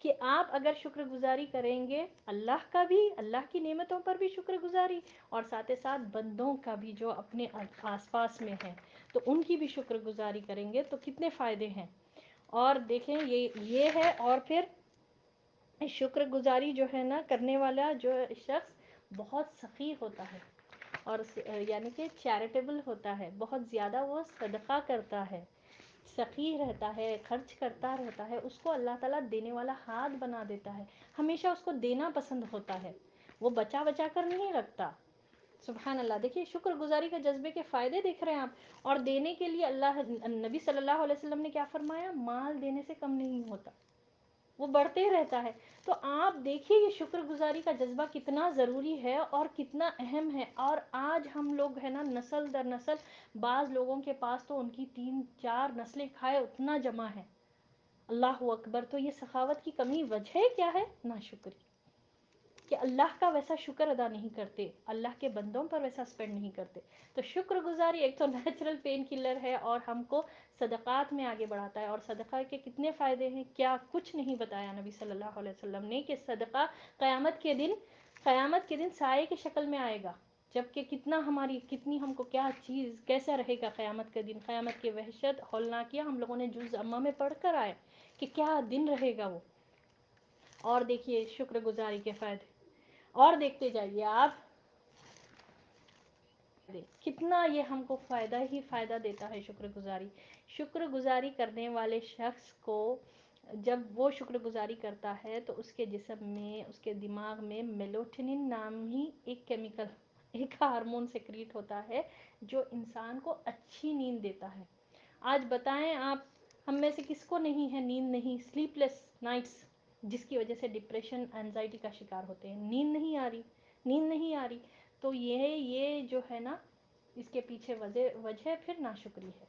کہ آپ اگر شکر گزاری کریں گے، اللہ کا بھی، اللہ کی نعمتوں پر بھی شکر گزاری، اور ساتھ ساتھ بندوں کا بھی جو اپنے آس پاس میں ہیں تو ان کی بھی شکر گزاری کریں گے تو کتنے فائدے ہیں. اور دیکھیں یہ ہے. اور پھر شکر گزاری جو ہے نا کرنے والا جو شخص بہت سخی ہوتا ہے، اور یعنی کہ چیریٹیبل ہوتا ہے، بہت زیادہ وہ صدقہ کرتا ہے، سخی رہتا ہے، خرچ کرتا رہتا ہے. اس کو اللہ تعالیٰ دینے والا ہاتھ بنا دیتا ہے، ہمیشہ اس کو دینا پسند ہوتا ہے، وہ بچا بچا کر نہیں رکھتا. سبحان اللہ. دیکھیے شکر گزاری کے جذبے کے فائدے دیکھ رہے ہیں آپ. اور دینے کے لیے اللہ نبی صلی اللہ علیہ وسلم نے کیا فرمایا؟ مال دینے سے کم نہیں ہوتا، وہ بڑھتے رہتا ہے. تو آپ دیکھیے یہ شکر گزاری کا جذبہ کتنا ضروری ہے اور کتنا اہم ہے. اور آج ہم لوگ ہے نا، نسل در نسل، بعض لوگوں کے پاس تو ان کی 3 4 نسلیں کھائے اتنا جمع ہے. اللہ اکبر. تو یہ سخاوت کی کمی وجہ کیا ہے؟ ناشکری، کہ اللہ کا ویسا شکر ادا نہیں کرتے، اللہ کے بندوں پر ویسا اسپینڈ نہیں کرتے. تو شکر گزاری ایک تو نیچرل پین کلر ہے، اور ہم کو صدقات میں آگے بڑھاتا ہے. اور صدقہ کے کتنے فائدے ہیں، کیا کچھ نہیں بتایا نبی صلی اللہ علیہ وسلم نے، کہ صدقہ قیامت کے دن سائے کی شکل میں آئے گا. جبکہ کتنی ہم کو کیا چیز، کیسا رہے گا قیامت کے دن، قیامت کی وحشت ہولناکیاں ہم لوگوں نے جز امہ میں پڑھ کر آئے کہ کیا دن رہے گا وہ. اور دیکھیے شکر گزاری کے فائدے اور دیکھتے جائیے آپ، کتنا یہ ہم کو فائدہ ہی فائدہ دیتا ہے شکر گزاری. شکر گزاری کرنے والے شخص کو جب وہ شکر گزاری کرتا ہے تو اس کے جسم میں، اس کے دماغ میں میلوٹونن نام ہی ایک کیمیکل، ایک ہارمون سیکریٹ ہوتا ہے جو انسان کو اچھی نیند دیتا ہے. آج بتائیں آپ، ہم میں سے کس کو نہیں ہے نیند نہیں، سلیپ لیس نائٹس، جس کی وجہ سے ڈپریشن، انزائٹی کا شکار ہوتے ہیں. نیند نہیں آ رہی، نیند نہیں آ رہی. تو یہ جو ہے نا اس کے پیچھے وجہ پھر ناشکری ہے.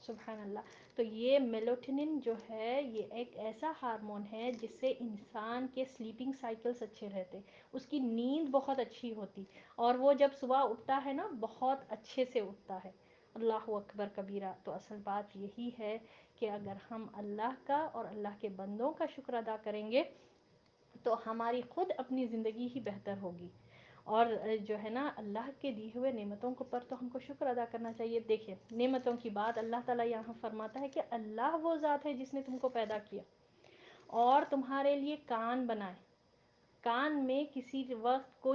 سبحان اللہ. تو یہ میلوٹونن جو ہے یہ ایک ایسا ہارمون ہے جس سے انسان کے سلیپنگ سائیکلس اچھے رہتے, اس کی نیند بہت اچھی ہوتی, اور وہ جب صبح اٹھتا ہے نا بہت اچھے سے اٹھتا ہے. اللہ اکبر کبیرہ. تو اصل بات یہی ہے کہ اگر ہم اللہ کا اور اللہ کے بندوں کا شکر ادا کریں گے تو ہماری خود اپنی زندگی ہی بہتر ہوگی. اور جو ہے نا اللہ کے دی ہوئے نعمتوں کے اوپر تو ہم کو شکر ادا کرنا چاہیے. دیکھیں نعمتوں کی بات اللہ تعالیٰ یہاں فرماتا ہے کہ اللہ وہ ذات ہے جس نے تم کو پیدا کیا اور تمہارے لیے کان بنائے, کان میں کسی وقت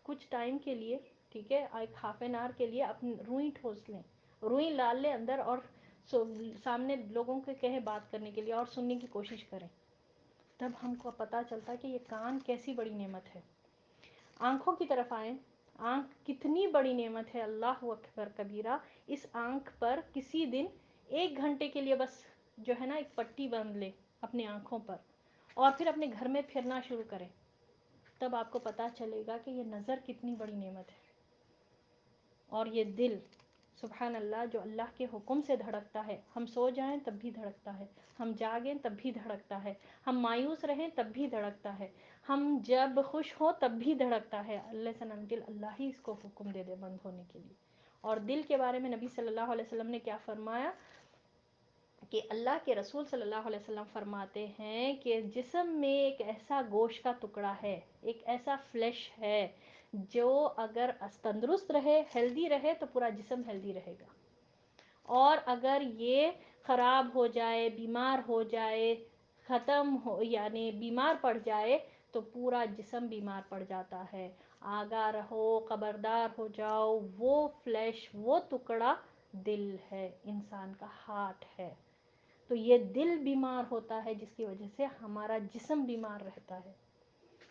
کچھ ٹائم کے لیے, ٹھیک ہے, ایک ہاف این آور کے لیے اپنی روئی ٹھوس لیں, روئی ڈال لیں اندر, اور سامنے لوگوں کے کہے بات کرنے کے لیے اور سننے کی کوشش کریں, تب ہم کو پتہ چلتا ہے کہ یہ کان کیسی بڑی نعمت ہے. آنکھوں کی طرف آئیں, آنکھ کتنی بڑی نعمت ہے, اللہ اکبر کبیرہ. اس آنکھ پر کسی دن 1 گھنٹے کے لیے بس جو ہے نا ایک پٹی باندھ لے اپنی آنکھوں پر, اور پھر اپنے گھر میں پھرنا شروع کریں, تب آپ کو پتہ چلے گا کہ یہ نظر کتنی بڑی نعمت ہے. اور یہ دل, سبحان اللہ, جو اللہ کے حکم سے دھڑکتا ہے, ہم سو جائیں تب بھی دھڑکتا ہے, ہم جاگیں تب بھی دھڑکتا ہے, ہم مایوس رہیں تب بھی دھڑکتا ہے, ہم جب خوش ہوں تب بھی دھڑکتا ہے, اللہ ہی اس کو حکم دے دے بند ہونے کے لیے. اور دل کے بارے میں نبی صلی اللہ علیہ وسلم نے کیا فرمایا کہ اللہ کے رسول صلی اللہ علیہ وسلم فرماتے ہیں کہ جسم میں ایک ایسا گوشت کا ٹکڑا ہے, ایک ایسا فلیش ہے جو اگر تندرست رہے, ہیلدی رہے, تو پورا جسم ہیلدی رہے گا, اور اگر یہ خراب ہو جائے, بیمار ہو جائے, ختم ہو یعنی بیمار پڑ جائے تو پورا جسم بیمار پڑ جاتا ہے. آگاہ رہو, خبردار ہو جاؤ, وہ فلیش, وہ ٹکڑا دل ہے, انسان کا ہارٹ ہے. تو یہ دل بیمار ہوتا ہے جس کی وجہ سے ہمارا جسم بیمار رہتا ہے.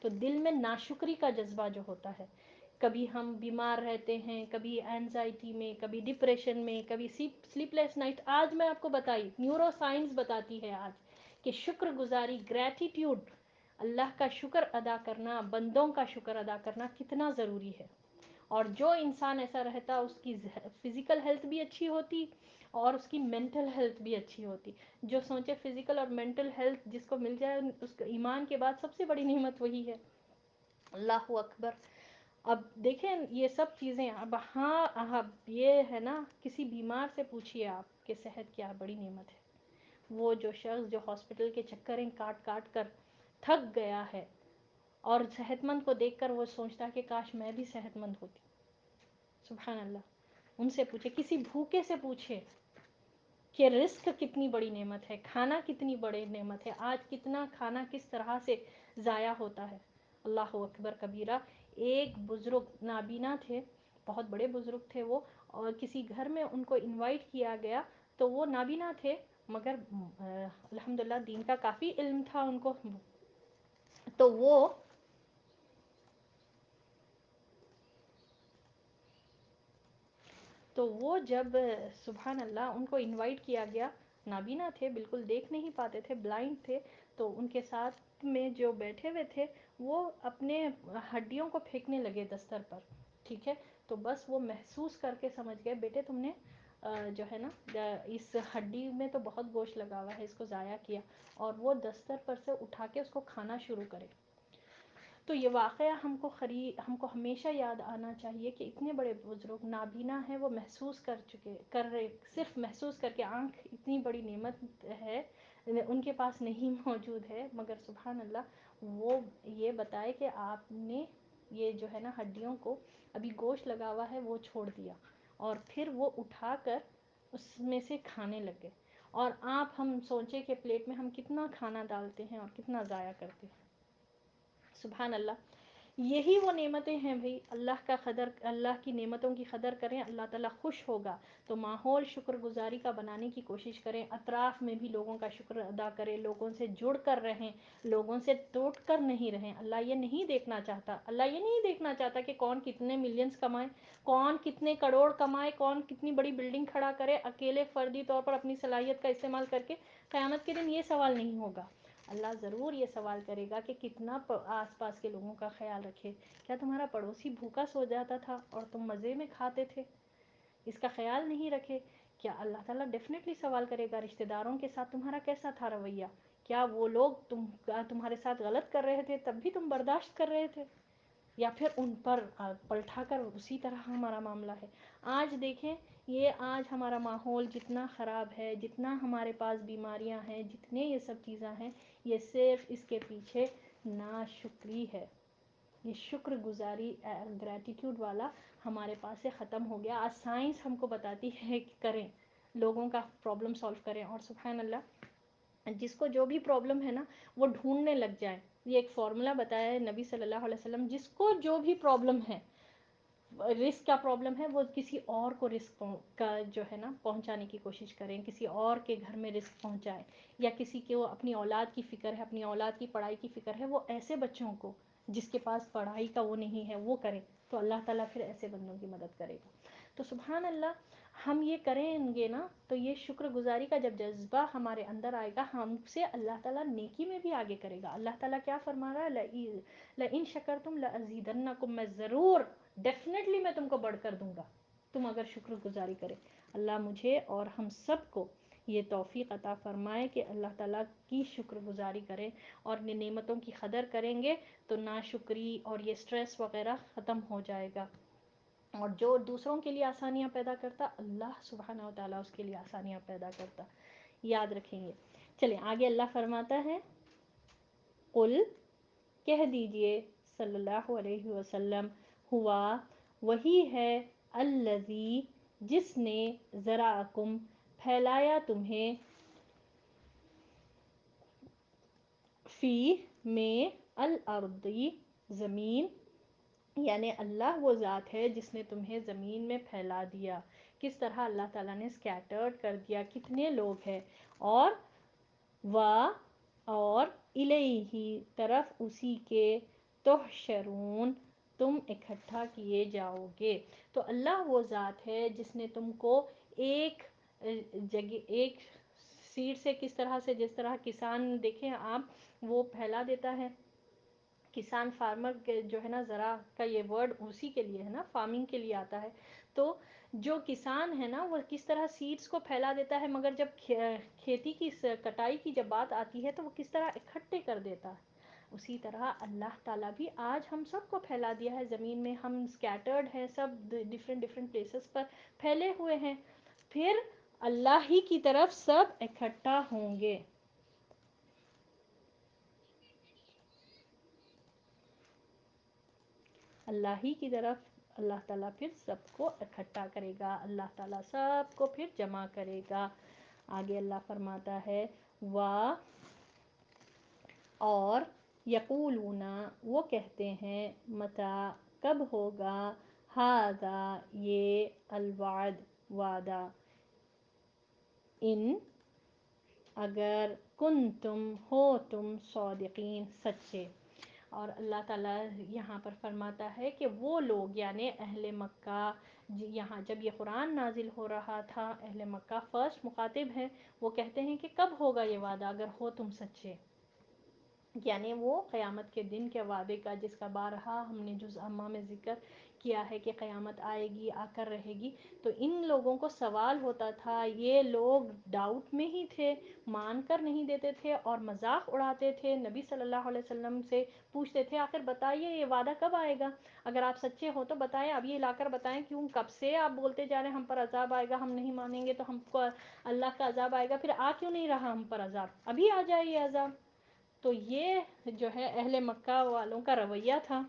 تو دل میں ناشکری کا جذبہ جو ہوتا ہے, کبھی ہم بیمار رہتے ہیں, کبھی اینزائٹی میں, کبھی ڈپریشن میں, کبھی سلیپ لیس نائٹ. آج میں آپ کو بتائی, نیورو سائنس بتاتی ہے آج کہ شکر گزاری, گریٹیٹیوڈ, اللہ کا شکر ادا کرنا, بندوں کا شکر ادا کرنا کتنا ضروری ہے. اور جو انسان ایسا رہتا اس کی فزیکل ہیلتھ بھی اچھی ہوتی اور اس کی مینٹل ہیلتھ بھی اچھی ہوتی. جو سوچے فزیکل اور مینٹل ہیلتھ جس کو مل جائے, اس کو ایمان کے بعد سب سے بڑی نعمت وہی ہے. اللہ اکبر. اب دیکھیں یہ سب چیزیں, اب ہاں اب یہ ہے نا, کسی بیمار سے پوچھئے آپ کہ صحت کیا بڑی نعمت ہے. وہ جو شخص جو ہاسپٹل کے چکریں کاٹ کاٹ کر تھک گیا ہے, اور صحت مند کو دیکھ کر وہ سوچتا ہے کہ کاش میں بھی صحت مند ہوتی. سبحان اللہ. ان سے پوچھے, کسی بھوکے سے پوچھے کہ رزق کتنی بڑی نعمت ہے, کھانا کتنی بڑی نعمت ہے, آج کتنا کھانا کس طرح سے ضائع ہوتا ہے. اللہ اکبر کبیرہ. ایک بزرگ نابینا تھے, بہت بڑے بزرگ تھے وہ, اور کسی گھر میں ان کو انوائٹ کیا گیا, تو وہ نابینا تھے مگر الحمدللہ دین کا کافی علم تھا ان کو. تو وہ جب سبحان اللہ ان کو انوائٹ کیا گیا, نابینا تھے, بالکل دیکھ نہیں پاتے تھے, بلائنڈ تھے, تو ان کے ساتھ میں جو بیٹھے ہوئے تھے وہ اپنے ہڈیوں کو پھینکنے لگے دستر پر, ٹھیک ہے. تو بس وہ محسوس کر کے سمجھ گئے, بیٹے تم نے جو ہے نا اس ہڈی میں تو بہت گوشت لگا ہوا ہے, اس کو ضائع کیا, اور وہ دستر پر سے اٹھا کے اس کو کھانا شروع کرے. تو یہ واقعہ ہم کو ہمیشہ یاد آنا چاہیے کہ اتنے بڑے بزرگ نابینا ہیں, وہ محسوس کر رہے, صرف محسوس کر کے, آنکھ اتنی بڑی نعمت ہے ان کے پاس نہیں موجود ہے, مگر سبحان اللہ وہ یہ بتائے کہ آپ نے یہ جو ہے نا ہڈیوں کو, ابھی گوشت لگا ہوا ہے وہ چھوڑ دیا, اور پھر وہ اٹھا کر اس میں سے کھانے لگے. اور آپ ہم سوچیں کہ پلیٹ میں ہم کتنا کھانا ڈالتے ہیں اور کتنا ضائع کرتے ہیں. سبحان اللہ. یہی وہ نعمتیں ہیں بھائی, اللہ کی نعمتوں کی قدر کریں, اللہ تعالیٰ خوش ہوگا. تو ماحول شکر گزاری کا بنانے کی کوشش کریں, اطراف میں بھی لوگوں کا شکر ادا کریں, لوگوں سے جڑ کر رہیں, لوگوں سے ٹوٹ کر نہیں رہیں. اللہ یہ نہیں دیکھنا چاہتا, اللہ یہ نہیں دیکھنا چاہتا کہ کون کتنے ملینز کمائے, کون کتنے کروڑ کمائے, کون کتنی بڑی بلڈنگ کھڑا کرے, اکیلے فردی طور پر اپنی صلاحیت کا استعمال کر کے. قیامت کے دن یہ سوال نہیں ہوگا. اللہ ضرور یہ سوال کرے گا کہ کتنا آس پاس کے لوگوں کا خیال رکھے. کیا تمہارا پڑوسی بھوکا سو جاتا تھا اور تم مزے میں کھاتے تھے؟ اس کا خیال نہیں رکھے. کیا اللہ تعالیٰ ڈیفینیٹلی سوال کرے گا رشتہ داروں کے ساتھ تمہارا کیسا تھا رویہ؟ کیا وہ لوگ تمہارے ساتھ غلط کر رہے تھے تب بھی تم برداشت کر رہے تھے، یا پھر ان پر پلٹا کر اسی طرح ہمارا معاملہ ہے؟ آج دیکھیں، یہ آج ہمارا ماحول جتنا خراب ہے، جتنا ہمارے پاس بیماریاں ہیں، جتنے یہ سب چیزیں ہیں، یہ صرف اس کے پیچھے ناشکری ہے. یہ شکر گزاری گریٹیٹیوڈ والا ہمارے پاس سے ختم ہو گیا. آج سائنس ہم کو بتاتی ہے کہ کریں، لوگوں کا پرابلم سالو کریں، اور سبحان اللہ جس کو جو بھی پرابلم ہے نا وہ ڈھونڈنے لگ جائیں. یہ ایک فارمولا بتایا ہے نبی صلی اللہ علیہ وسلم، جس کو جو بھی پرابلم ہے، رزق کا پرابلم ہے، وہ کسی اور کو رزق کا جو ہے نا پہنچانے کی کوشش کریں، کسی اور کے گھر میں رزق پہنچائیں. یا کسی کو اپنی اولاد کی فکر ہے، اپنی اولاد کی پڑھائی کی فکر ہے، وہ ایسے بچوں کو جس کے پاس پڑھائی کا وہ نہیں ہے وہ کریں، تو اللہ تعالیٰ پھر ایسے بندوں کی مدد کرے گا. تو سبحان اللہ ہم یہ کریں گے نا تو یہ شکر گزاری کا جب جذبہ ہمارے اندر آئے گا، ہم سے اللہ تعالیٰ نیکی میں بھی آگے کرے گا. اللہ تعالیٰ کیا فرما رہا ہے؟ لَإِن شَكَرْتُمْ لَأَزِيدَنَّكُمْ، میں ضرور ڈیفینیٹلی میں تم کو بڑھ کر دوں گا تم اگر شکر گزاری کرے. اللہ مجھے اور ہم سب کو یہ توفیق عطا فرمائے کہ اللہ تعالیٰ کی شکر گزاری کریں، اور نعمتوں کی قدر کریں گے تو ناشکری اور یہ سٹریس وغیرہ ختم ہو جائے گا. اور جو دوسروں کے لیے آسانیاں پیدا کرتا، اللہ سبحانہ و تعالیٰ اس کے لیے آسانیاں پیدا کرتا. یاد رکھیں گے. چلیں آگے اللہ فرماتا ہے، قل کہہ دیجئے صلی اللہ علیہ وسلم، ہوا وہی ہے، الذی جس نے، ذرأکم پھیلایا تمہیں، فی میں، الارضی زمین، یعنی اللہ وہ ذات ہے جس نے تمہیں زمین میں پھیلا دیا. کس طرح اللہ تعالیٰ نے اسکیٹرڈ کر دیا، کتنے لوگ ہیں، اور اور الیہ طرف اسی کے، تحشرون تم اکٹھا کیے جاؤ گے. تو اللہ وہ ذات ہے جس نے تم کو ایک جگہ، ایک سیڈ سے، کس طرح سے، جس طرح کسان دیکھیں آپ وہ پھیلا دیتا ہے، کسان فارمر جو ہے نا، زرع کا یہ ورڈ اسی کے لیے ہے نا، فارمنگ کے لیے آتا ہے. تو جو کسان ہے نا وہ کس طرح سیڈز کو پھیلا دیتا ہے، مگر جب کھیتی کی کٹائی کی جب بات آتی ہے تو وہ کس طرح اکٹھے کر دیتا ہے. اسی طرح اللہ تعالیٰ بھی آج ہم سب کو پھیلا دیا ہے زمین میں، ہم اسکیٹرڈ ہیں، سب ڈفرینٹ ڈفرینٹ پلیسز پر پھیلے ہوئے ہیں، پھر اللہ ہی کی طرف سب اکٹھا ہوں گے. اللہ ہی کی طرف اللہ تعالیٰ پھر سب کو اکٹھا کرے گا، اللہ تعالیٰ سب کو پھر جمع کرے گا. آگے اللہ فرماتا ہے، اور یقولون وہ کہتے ہیں، متی کب ہوگا، ھذا یہ، الوعد وعدہ، ان اگر، کنتم ہو تم، صادقین سچے. اور اللہ تعالیٰ یہاں پر فرماتا ہے کہ وہ لوگ یعنی اہل مکہ، یہاں جب یہ قرآن نازل ہو رہا تھا، اہل مکہ فرسٹ مخاطب ہیں، وہ کہتے ہیں کہ کب ہوگا یہ وعدہ اگر ہو تم سچے. یعنی وہ قیامت کے دن کے وعدے کا، جس کا بارہا ہم نے جزء عامہ میں ذکر کیا ہے کہ قیامت آئے گی، آ کر رہے گی. تو ان لوگوں کو سوال ہوتا تھا، یہ لوگ ڈاؤٹ میں ہی تھے، مان کر نہیں دیتے تھے اور مذاق اڑاتے تھے. نبی صلی اللہ علیہ وسلم سے پوچھتے تھے، آخر بتائیے یہ وعدہ کب آئے گا، اگر آپ سچے ہو تو بتائیں، اب یہ لا کر بتائیں، کیوں کب سے آپ بولتے جا رہے ہیں ہم پر عذاب آئے گا، ہم نہیں مانیں گے تو ہم کو اللہ کا عذاب آئے گا، پھر آ کیوں نہیں رہا ہم پر عذاب، ابھی آ جائے یہ عذاب. تو یہ جو ہے اہل مکہ والوں کا رویہ تھا.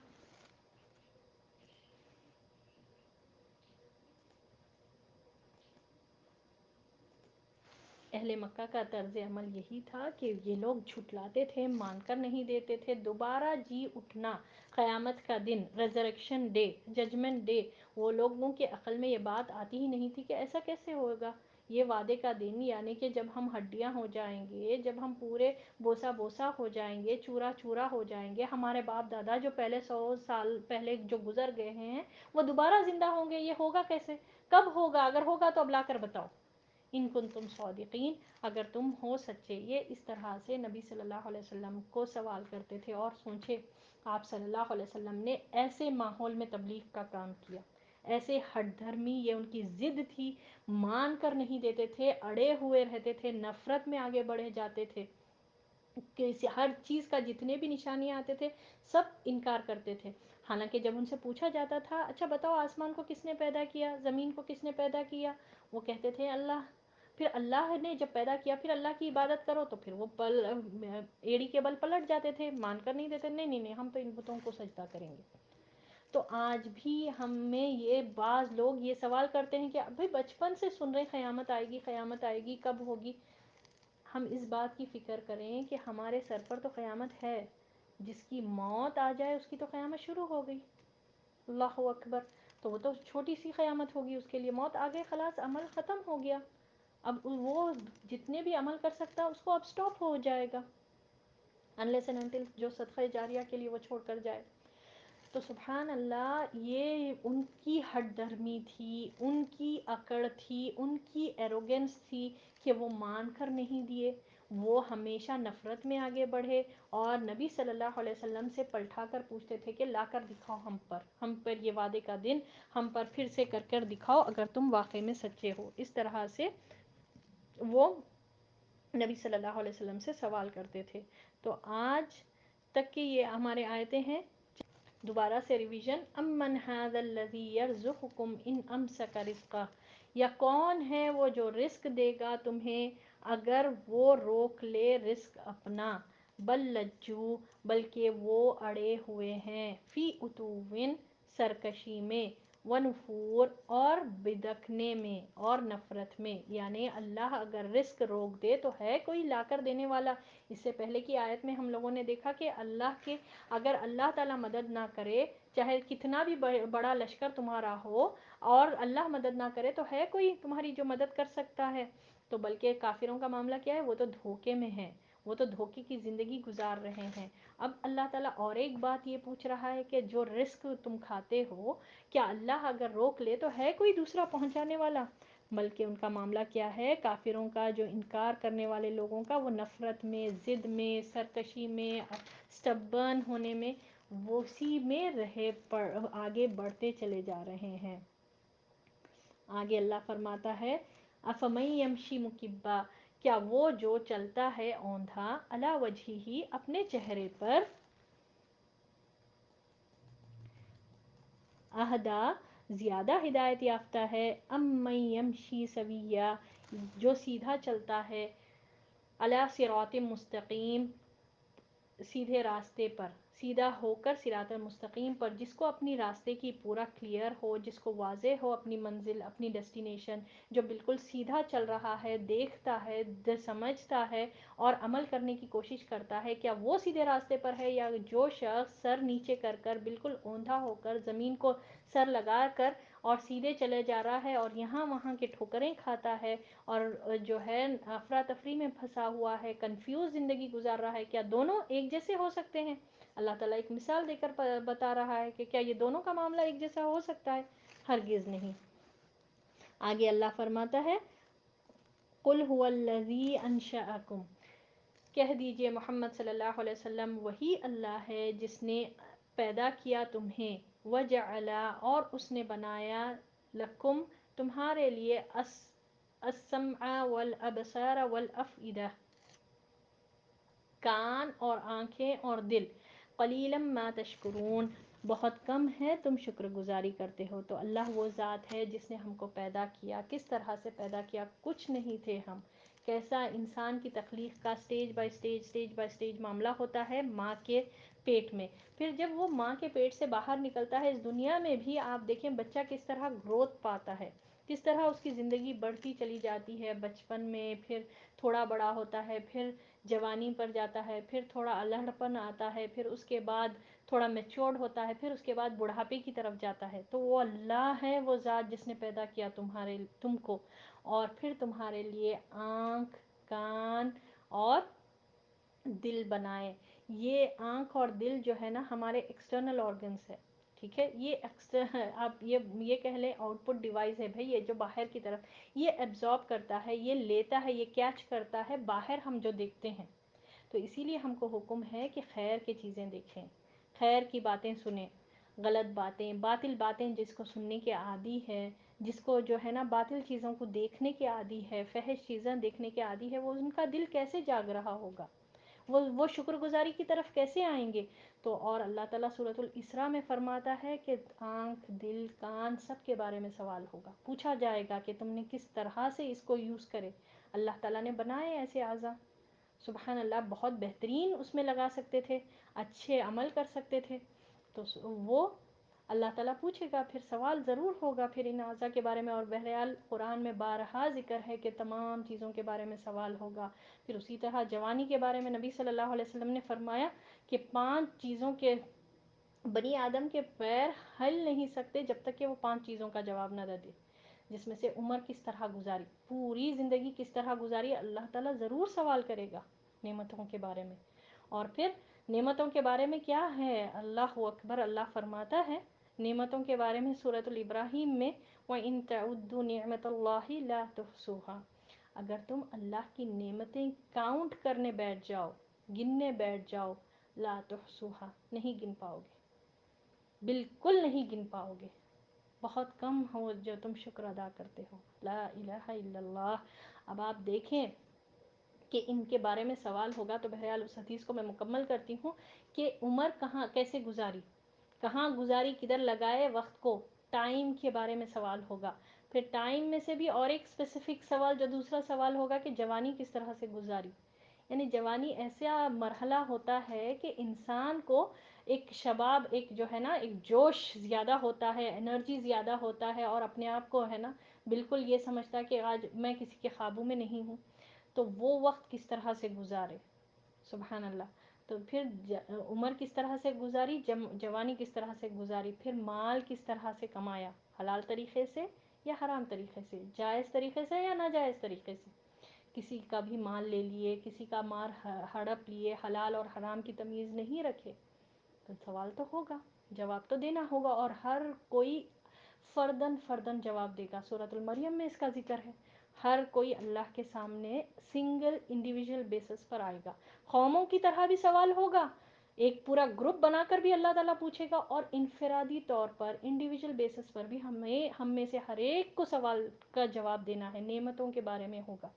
اہل مکہ کا طرز عمل یہی تھا کہ یہ لوگ جھٹلاتے تھے، مان کر نہیں دیتے تھے. دوبارہ جی اٹھنا، قیامت کا دن، ریزریکشن ڈے، ججمنٹ ڈے، وہ لوگوں کے عقل میں یہ بات آتی ہی نہیں تھی کہ ایسا کیسے ہوگا. یہ وعدے کا دن، یعنی کہ جب ہم ہڈیاں ہو جائیں گے، جب ہم پورے بوسا بوسا ہو جائیں گے، چورا چورا ہو جائیں گے، ہمارے باپ دادا جو پہلے 100 سال پہلے جو گزر گئے ہیں وہ دوبارہ زندہ ہوں گے، یہ ہوگا کیسے، کب ہوگا، اگر ہوگا تو اب لا کر بتاؤ. ان کنتم صادقین، اگر تم ہو سچے۔ یہ اس طرح سے نبی صلی اللہ علیہ وسلم کو سوال کرتے تھے، اور سوچے آپ صلی اللہ علیہ وسلم نے ایسے ماحول میں تبلیغ کا کام کیا، ایسے ہٹ دھرمی، یہ ان کی ضد تھی، مان کر نہیں دیتے تھے، اڑے ہوئے رہتے تھے، نفرت میں آگے بڑھے جاتے تھے، کہ ہر چیز کا جتنے بھی نشانیاں آتے تھے سب انکار کرتے تھے۔ حالانکہ جب ان سے پوچھا جاتا تھا اچھا بتاؤ آسمان کو کس نے پیدا کیا، زمین کو کس نے پیدا کیا، وہ کہتے تھے اللہ۔ پھر اللہ نے جب پیدا کیا پھر اللہ کی عبادت کرو تو پھر وہ ایڑی کے بل پلٹ جاتے تھے، مان کر نہیں دیتے، نہیں نہیں نہیں ہم تو ان بتوں کو سجدہ کریں گے۔ تو آج بھی ہمیں یہ بعض لوگ یہ سوال کرتے ہیں کہ ابھی بچپن سے سن رہے قیامت آئے گی، قیامت آئے گی، کب ہوگی؟ ہم اس بات کی فکر کریں کہ ہمارے سر پر تو قیامت ہے، جس کی موت آ جائے اس کی تو قیامت شروع ہو گئی، اللہ اکبر۔ تو وہ تو چھوٹی سی قیامت ہوگی، اس کے لیے موت آ گئی، خلاص عمل ختم ہو گیا، اب وہ جتنے بھی عمل کر سکتا اس کو اب سٹاپ ہو جائے گا، انلیس اینڈ انٹل جو صدقہ جاریہ کے لیے وہ چھوڑ کر جائے۔ تو سبحان اللہ، یہ ان کی ہٹ درمی تھی، ان کی اکڑ تھی، ان کی ایروگنس تھی کہ وہ مان کر نہیں دیے، وہ ہمیشہ نفرت میں آگے بڑھے، اور نبی صلی اللہ علیہ وسلم سے پلٹا کر پوچھتے تھے کہ لا کر دکھاؤ ہم پر یہ وعدے کا دن، ہم پر پھر سے کر کر دکھاؤ اگر تم واقعی میں سچے ہو۔ اس طرح سے وہ نبی صلی اللہ علیہ وسلم سے سوال کرتے تھے۔ تو آج تک کی یہ ہمارے آیتیں ہیں۔ دوبارہ سے ریویژن، امن ھذا الذی یرزقکم ان امسک رزقہ، یا کون ہے وہ جو رزق دے گا تمہیں اگر وہ روک لے رزق اپنا، بل لجو، بلکہ وہ اڑے ہوئے ہیں، فی عتوٍ، سرکشی میں، ونفور، اور بدکنے میں اور نفرت میں۔ یعنی اللہ اگر رزق روک دے تو ہے کوئی لا کر دینے والا؟ اس سے پہلے کی آیت میں ہم لوگوں نے دیکھا کہ اگر اللہ تعالیٰ مدد نہ کرے، چاہے کتنا بھی بڑا لشکر تمہارا ہو، اور اللہ مدد نہ کرے تو ہے کوئی تمہاری جو مدد کر سکتا ہے؟ تو بلکہ کافروں کا معاملہ کیا ہے، وہ تو دھوکے میں ہے، وہ تو دھوکے کی زندگی گزار رہے ہیں۔ اب اللہ تعالیٰ اور ایک بات یہ پوچھ رہا ہے کہ جو رزق تم کھاتے ہو، کیا اللہ اگر روک لے تو ہے کوئی دوسرا پہنچانے والا؟ بلکہ ان کا معاملہ کیا ہے، کافروں کا، جو انکار کرنے والے لوگوں کا، وہ نفرت میں، ضد میں، سرکشی میں، سٹبرن ہونے میں، وہ اسی میں آگے بڑھتے چلے جا رہے ہیں۔ آگے اللہ فرماتا ہے، افمن یمشی مکبا، کیا وہ جو چلتا ہے اوندھا، علی وجہہ، اپنے چہرے پر، اہدا، زیادہ ہدایت یافتہ ہے، ام من یمشی سویا، جو سیدھا چلتا ہے، علی صراط مستقیم، سیدھے راستے پر، سیدھا ہو کر صراط المستقیم پر، جس کو اپنی راستے کی پورا کلیئر ہو، جس کو واضح ہو اپنی منزل، اپنی ڈیسٹینیشن، جو بالکل سیدھا چل رہا ہے، دیکھتا ہے، سمجھتا ہے اور عمل کرنے کی کوشش کرتا ہے، کیا وہ سیدھے راستے پر ہے، یا جو شخص سر نیچے کر کر، بالکل اوندھا ہو کر، زمین کو سر لگا کر اور سیدھے چلے جا رہا ہے، اور یہاں وہاں کے ٹھوکریں کھاتا ہے، اور جو ہے افراتفری میں پھنسا ہوا ہے، کنفیوز زندگی گزار رہا ہے، کیا دونوں ایک جیسے ہو سکتے ہیں؟ اللہ تعالیٰ ایک مثال دے کر بتا رہا ہے کہ کیا یہ دونوں کا معاملہ ایک جیسا ہو سکتا ہے؟ ہرگز نہیں۔ آگے اللہ فرماتا ہے، قل هو الذی انشأکم، کہہ دیجئے محمد صلی اللہ علیہ وسلم، وہی اللہ ہے جس نے پیدا کیا تمہیں، وجعل، اور اس نے بنایا، لکم، تمہارے لیے، السمع والابصار والافئدہ، کان اور آنکھیں اور دل، قلیلا ما تشکرون، بہت کم ہے تم شکر گزاری کرتے ہو۔ تو اللہ وہ ذات ہے جس نے ہم کو پیدا کیا، کس طرح سے پیدا کیا، کچھ نہیں تھے ہم، کیسا انسان کی تخلیق کا سٹیج بائی سٹیج معاملہ ہوتا ہے ماں کے پیٹ میں، پھر جب وہ ماں کے پیٹ سے باہر نکلتا ہے، اس دنیا میں بھی آپ دیکھیں بچہ کس طرح گروتھ پاتا ہے، کس طرح اس کی زندگی بڑھتی چلی جاتی ہے، بچپن میں، پھر تھوڑا بڑا ہوتا ہے، پھر جوانی پر جاتا ہے، پھر تھوڑا الہڑ پن آتا ہے، پھر اس کے بعد تھوڑا میچورڈ ہوتا ہے، پھر اس کے بعد بڑھاپے کی طرف جاتا ہے۔ تو وہ اللہ ہے، وہ ذات جس نے پیدا کیا تم کو، اور پھر تمہارے لیے آنکھ، کان اور دل بنائے۔ یہ آنکھ اور دل جو ہے نا ہمارے ایکسٹرنل آرگنس ہے، ٹھیک ہے، یہ آپ یہ کہہ لیں آؤٹ پٹ ڈیوائس ہے بھائی، یہ جو باہر کی طرف یہ ایبزارب کرتا ہے، یہ لیتا ہے، یہ کیچ کرتا ہے باہر ہم جو دیکھتے ہیں. تو اسی لیے ہم کو حکم ہے کہ خیر کی چیزیں دیکھیں، خیر کی باتیں سنیں. غلط باتیں، باطل باتیں جس کو سننے کے عادی ہے، جس کو جو ہے نا باطل چیزوں کو دیکھنے کے عادی ہے، فحش چیزیں دیکھنے کے عادی ہے، وہ ان کا دل کیسے جاگ رہا ہوگا، وہ شکر گزاری کی طرف کیسے آئیں گے. تو اور اللہ تعالیٰ سورۃ الاسراء میں فرماتا ہے کہ آنکھ، دل، کان سب کے بارے میں سوال ہوگا، پوچھا جائے گا کہ تم نے کس طرح سے اس کو یوز کرے. اللہ تعالیٰ نے بنائے ایسے اعضاء، سبحان اللہ، بہت بہترین اس میں لگا سکتے تھے، اچھے عمل کر سکتے تھے. تو وہ اللہ تعالیٰ پوچھے گا، پھر سوال ضرور ہوگا پھر ان اعضاء کے بارے میں. اور بہرحال قرآن میں بارہا ذکر ہے کہ تمام چیزوں کے بارے میں سوال ہوگا. پھر اسی طرح جوانی کے بارے میں نبی صلی اللہ علیہ وسلم نے فرمایا کہ 5 چیزوں کے بنی آدم کے پیر ہل نہیں سکتے جب تک کہ وہ 5 چیزوں کا جواب نہ دے. جس میں سے عمر کس طرح گزاری، پوری زندگی کس طرح گزاری، اللہ تعالیٰ ضرور سوال کرے گا نعمتوں کے بارے میں. اور پھر نعمتوں کے بارے میں کیا ہے، اللہ اکبر، اللہ فرماتا ہے نعمتوں کے بارے میں سورۃ الابراہیم میں وَإِن تَعُدُّوا نِعْمَةَ اللَّهِ لَا تُحْصُوهَا، اگر تم اللہ کی نعمتیں کاؤنٹ کرنے بیٹھ جاؤ، گننے بیٹھ جاؤ، لا تحصوها، نہیں گن پاؤ گے، بالکل نہیں گن پاؤ گے. بہت کم ہو جو تم شکر ادا کرتے ہو. لا الہ الا اللہ. اب آپ دیکھیں کہ ان کے بارے میں سوال ہوگا. تو بہرحال اس حدیث کو میں مکمل کرتی ہوں کہ عمر کہاں کیسے گزاری، کہاں گزاری، کدھر لگائے وقت کو، ٹائم کے بارے میں سوال ہوگا. پھر ٹائم میں سے بھی اور ایک اسپیسیفک سوال، جو دوسرا سوال ہوگا کہ جوانی کس طرح سے گزاری. یعنی جوانی ایسا مرحلہ ہوتا ہے کہ انسان کو ایک شباب، ایک جو ہے نا ایک جوش زیادہ ہوتا ہے، انرجی زیادہ ہوتا ہے، اور اپنے آپ کو ہے نا بالکل یہ سمجھتا ہے کہ آج میں کسی کے قابو میں نہیں ہوں. تو وہ وقت کس طرح سے گزارے، سبحان اللہ. تو پھر عمر کس طرح سے گزاری، جوانی کس طرح سے گزاری. پھر مال کس طرح سے کمایا، حلال طریقے سے یا حرام طریقے سے، جائز طریقے سے یا ناجائز طریقے سے. کسی کا بھی مال لے لیے، کسی کا مال ہڑپ لیے، حلال اور حرام کی تمیز نہیں رکھے. تو سوال تو ہوگا، جواب تو دینا ہوگا. اور ہر کوئی فردن فردن جواب دے گا. سورۃ المریم میں اس کا ذکر ہے. ہر کوئی اللہ کے سامنے سنگل انڈیویجول بیسس پر آئے گا. قوموں کی طرح بھی سوال ہوگا، ایک پورا گروپ بنا کر بھی اللہ تعالیٰ پوچھے گا، اور انفرادی طور پر انڈیویجول بیسس پر بھی ہم میں سے ہر ایک کو سوال کا جواب دینا ہے، نعمتوں کے بارے میں ہوگا.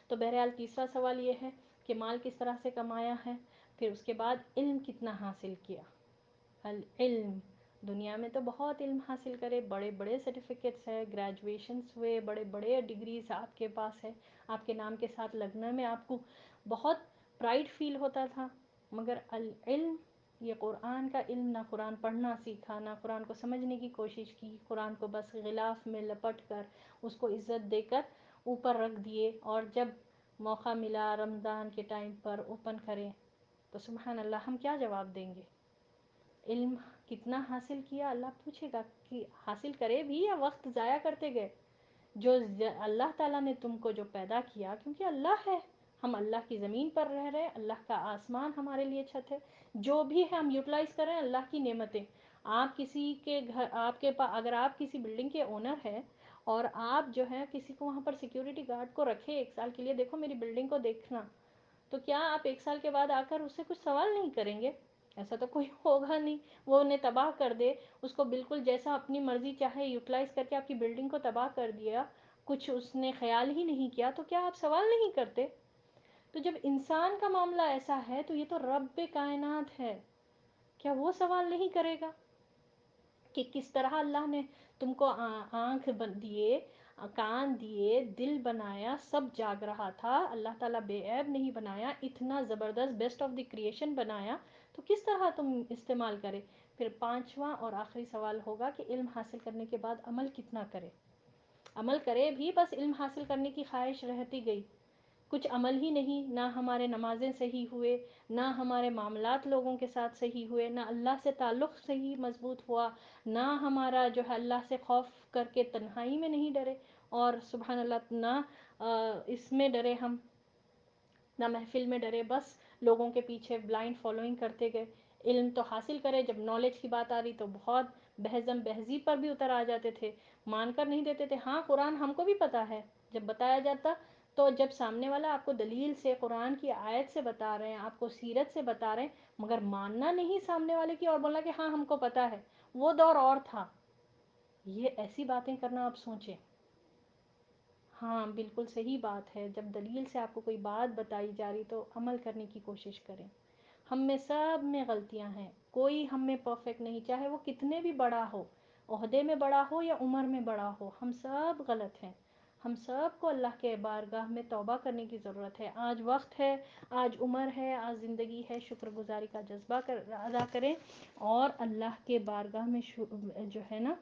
تو بہرحال تیسرا سوال یہ ہے کہ مال کس طرح سے کمایا ہے. پھر اس کے بعد علم کتنا حاصل کیا. العلم، دنیا میں تو بہت علم حاصل کرے، بڑے بڑے سرٹیفکیٹس ہے، گریجویشنس ہوئے، بڑے بڑے ڈگریز آپ کے پاس ہے، آپ کے نام کے ساتھ لگنے میں آپ کو بہت پرائڈ فیل ہوتا تھا. مگر العلم، یہ قرآن کا علم، نہ قرآن پڑھنا سیکھا، نہ قرآن کو سمجھنے کی کوشش کی، قرآن کو بس غلاف میں لپٹ کر اس کو عزت دے کر اوپر رکھ دیے. اور جب موقع ملا رمضان کے ٹائم پر اوپن کریں تو سبحان اللہ ہم کیا جواب دیں گے. علم کتنا حاصل کیا، اللہ پوچھے گا کہ حاصل کرے بھی یا وقت ضائع کرتے گئے. جو اللہ تعالیٰ نے تم کو جو پیدا کیا، کیونکہ اللہ ہے، ہم اللہ کی زمین پر رہ رہے ہیں، اللہ کا آسمان ہمارے لیے چھت ہے، جو بھی ہے ہم یوٹیلائز کر رہے ہیں اللہ کی نعمتیں. آپ کسی کے گھر، آپ کے پاس اگر آپ کسی بلڈنگ کے اونر ہیں اور آپ جو ہے کسی کو وہاں پر سیکیورٹی گارڈ کو رکھے 1 سال کے لیے، دیکھو میری بلڈنگ کو دیکھنا، تو کیا آپ 1 سال کے بعد آ کر اس سے کچھ سوال نہیں کریں گے؟ ایسا تو کوئی ہوگا نہیں. وہ انہیں تباہ کر دے، اس کو بالکل جیسا اپنی مرضی چاہے یوٹیلائز کر کے آپ کی بلڈنگ کو تباہ کر دیا، کچھ اس نے خیال ہی نہیں کیا، تو کیا آپ سوال نہیں کرتے؟ تو جب انسان کا معاملہ ایسا ہے تو یہ تو رب کائنات ہے، کیا وہ سوال نہیں کرے گا کہ کس طرح اللہ نے تم کو آنکھ دیے، کان دیے، دل بنایا، سب جاگ رہا تھا، اللہ تعالیٰ بے عیب نہیں بنایا، اتنا زبردست بیسٹ آف دی کریشن بنایا، تو کس طرح تم استعمال کرے. پھر 5واں اور آخری سوال ہوگا کہ علم حاصل کرنے کے بعد عمل کتنا کرے. عمل کرے بھی بس علم حاصل کرنے کی خواہش رہتی گئی، کچھ عمل ہی نہیں. نہ ہمارے نمازیں صحیح ہوئے، نہ ہمارے معاملات لوگوں کے ساتھ صحیح ہوئے، نہ اللہ سے تعلق صحیح مضبوط ہوا، نہ ہمارا جو ہے اللہ سے خوف کر کے تنہائی میں نہیں ڈرے، اور سبحان اللہ نہ اس میں ڈرے ہم، نہ محفل میں ڈرے، بس لوگوں کے پیچھے بلائنڈ فالوئنگ کرتے گئے. علم تو حاصل کرے، جب نالج کی بات آ رہی تو بہت بہزم بہزی پر بھی اتر آ جاتے تھے، مان کر نہیں دیتے تھے. ہاں قرآن ہم کو بھی پتہ ہے، جب بتایا جاتا تو جب سامنے والا آپ کو دلیل سے قرآن کی آیت سے بتا رہے ہیں، آپ کو سیرت سے بتا رہے ہیں، مگر ماننا نہیں سامنے والے کی اور بولنا کہ ہاں ہم کو پتہ ہے، وہ دور اور تھا. یہ ایسی باتیں کرنا آپ سوچیں. ہاں بالکل صحیح بات ہے، جب دلیل سے آپ کو کوئی بات بتائی جا رہی تو عمل کرنے کی کوشش کریں. ہم میں سب میں غلطیاں ہیں، کوئی ہم میں پرفیکٹ نہیں، چاہے وہ کتنے بھی بڑا ہو، عہدے میں بڑا ہو یا عمر میں بڑا ہو، ہم سب غلط ہیں. ہم سب کو اللہ کے بارگاہ میں توبہ کرنے کی ضرورت ہے. آج وقت ہے، آج عمر ہے، آج زندگی ہے، شکر گزاری کا جذبہ ادا کریں اور اللہ کے بارگاہ میں جو ہے نا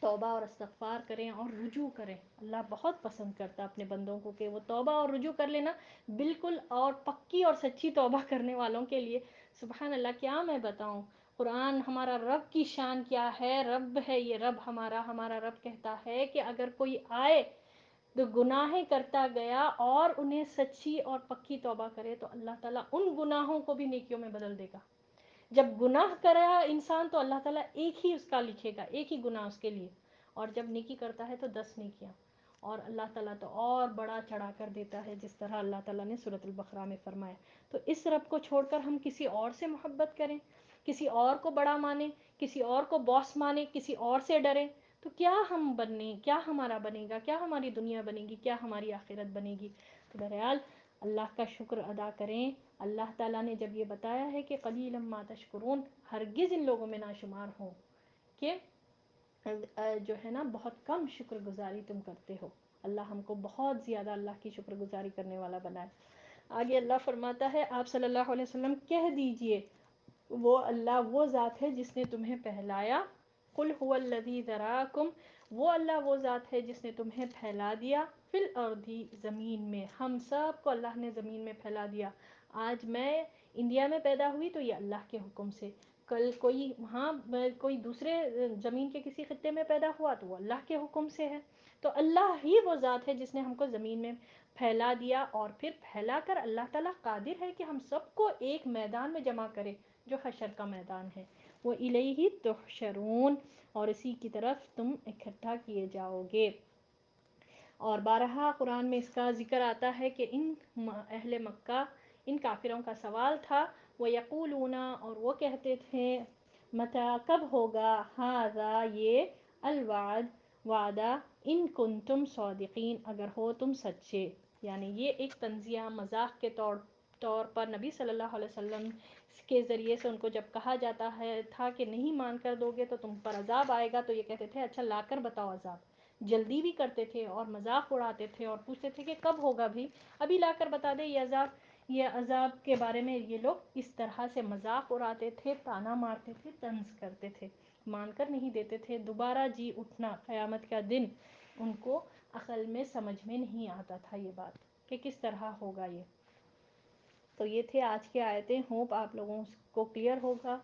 توبہ اور استغفار کریں اور رجوع کریں. اللہ بہت پسند کرتا ہے اپنے بندوں کو کہ وہ توبہ اور رجوع کر لینا، بالکل اور پکی اور سچی توبہ کرنے والوں کے لیے. سبحان اللہ، کیا میں بتاؤں قرآن ہمارا رب کی شان کیا ہے. رب ہے یہ، رب ہمارا رب کہتا ہے کہ اگر کوئی آئے تو گناہیں کرتا گیا اور انہیں سچی اور پکی توبہ کرے تو اللہ تعالیٰ ان گناہوں کو بھی نیکیوں میں بدل دے گا. جب گناہ کرا انسان تو اللہ تعالیٰ ایک ہی اس کا لکھے گا، ایک ہی گناہ اس کے لیے، اور جب نیکی کرتا ہے تو 10 نیکیاں. اور اللہ تعالیٰ تو اور بڑا چڑھا کر دیتا ہے، جس طرح اللہ تعالیٰ نے سورۃ البقرہ میں فرمایا. تو اس رب کو چھوڑ کر ہم کسی اور سے محبت کریں، کسی اور کو بڑا مانیں، کسی اور کو باس مانیں، کسی اور سے ڈریں، تو کیا ہم بنیں، کیا ہمارا بنے گا، کیا ہماری دنیا بنے گی، کیا ہماری آخرت بنے گی. تو بہرحال اللہ کا شکر ادا کریں. اللہ تعالیٰ نے جب یہ بتایا ہے کہ قلیلا ما تشکرون، ہرگز ان لوگوں میں ناشمار ہوں کہ جو ہے نا بہت کم شکر گزاری تم کرتے ہو. اللہ ہم کو بہت زیادہ اللہ کی شکر گزاری کرنے والا بنائے. آگے اللہ فرماتا ہے آپ صلی اللہ علیہ وسلم کہہ دیجئے وہ اللہ وہ ذات ہے جس نے تمہیں پہلایا. قل هو الذی ذراکم، وہ اللہ وہ ذات ہے جس نے تمہیں پھیلا دیا. فی الارض، زمین میں، ہم سب کو اللہ نے زمین میں پھیلا دیا. آج میں انڈیا میں پیدا ہوئی تو یہ اللہ کے حکم سے، کل کوئی وہاں کوئی دوسرے زمین کے کسی خطے میں پیدا ہوا تو وہ اللہ کے حکم سے ہے. تو اللہ ہی وہ ذات ہے جس نے ہم کو زمین میں پھیلا دیا، اور پھر پھیلا کر اللہ تعالیٰ قادر ہے کہ ہم سب کو ایک میدان میں جمع کرے جو حشر کا میدان ہے. وہ الیہ تحشرون، اور اسی کی طرف تم اکٹھا کیے جاؤ گے. اور بارہا قرآن میں اس کا ذکر آتا ہے کہ ان اہل مکہ، ان کافروں کا سوال تھا، وَيَقُولُونَ، اور وہ کہتے تھے، متى، کب ہوگا، ھذا، یہ، الوعد، وعدہ، ان کنتم صادقین، اگر ہو تم سچے. یعنی یہ ایک طنزیہ مذاق کے طور پر نبی صلی اللہ علیہ وسلم کے ذریعے سے ان کو جب کہا جاتا ہے تھا کہ نہیں مان کر دو گے تو تم پر عذاب آئے گا، تو یہ کہتے تھے اچھا لا کر بتاؤ عذاب. جلدی بھی کرتے تھے اور مذاق اڑاتے تھے اور پوچھتے تھے کہ کب ہوگا بھی، ابھی لا کر بتا دے یہ عذاب. یہ عذاب کے بارے میں یہ لوگ اس طرح سے مذاق اڑاتے تھے، طعنہ مارتے تھے، طنز کرتے تھے، مان کر نہیں دیتے تھے. دوبارہ جی اٹھنا قیامت کا دن ان کو عقل میں سمجھ میں نہیں آتا تھا یہ بات کہ کس طرح ہوگا یہ. تو یہ تھے آج کے آیتیں. ہوپ آپ لوگوں کو کلیئر ہوگا.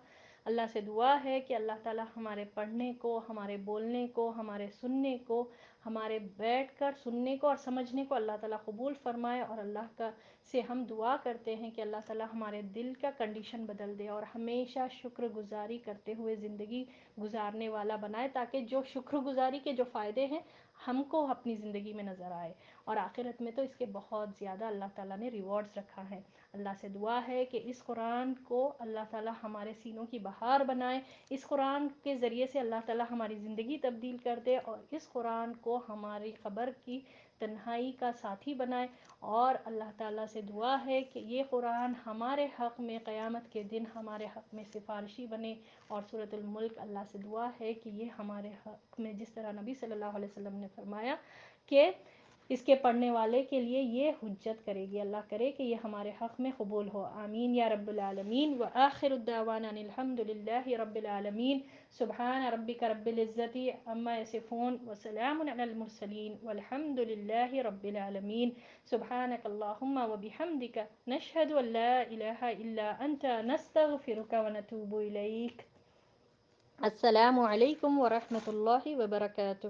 اللہ سے دعا ہے کہ اللہ تعالیٰ ہمارے پڑھنے کو، ہمارے بولنے کو، ہمارے سننے کو، ہمارے بیٹھ کر سننے کو اور سمجھنے کو اللہ تعالیٰ قبول فرمائے. اور اللہ کا سے ہم دعا کرتے ہیں کہ اللہ تعالیٰ ہمارے دل کا کنڈیشن بدل دے اور ہمیشہ شکر گزاری کرتے ہوئے زندگی گزارنے والا بنائے، تاکہ جو شکر گزاری کے جو فائدے ہیں ہم کو اپنی زندگی میں نظر آئے. اور آخرت میں تو اس کے بہت زیادہ اللہ تعالیٰ نے ریوارڈز رکھا ہے. اللہ سے دعا ہے کہ اس قرآن کو اللہ تعالیٰ ہمارے سینوں کی بہار بنائے. اس قرآن کے ذریعے سے اللہ تعالیٰ ہماری زندگی تبدیل کر دے اور اس قرآن کو ہماری قبر کی تنہائی کا ساتھی بنائے. اور اللہ تعالیٰ سے دعا ہے کہ یہ قرآن ہمارے حق میں قیامت کے دن ہمارے حق میں سفارشی بنے. اور سورۃ الملک اللہ سے دعا ہے کہ یہ ہمارے حق میں، جس طرح نبی صلی اللہ علیہ وسلم نے فرمایا کہ اس کے پڑھنے والے کے لیے یہ حجت کرے گی، اللہ کرے کہ یہ ہمارے حق میں قبول ہو. آمین یا رب العالمین. وآخر الدعوانا ان الحمد للہ رب العالمین. سبحان ربک رب العزت عما یصفون وسلام علی المرسلین والحمد للہ رب العالمین. سبحانک اللہم وبحمدک نشہد ان لا الہ الا انت نستغفرک ونتوب الیک. السلام علیکم ورحمۃ اللہ وبرکاتہ.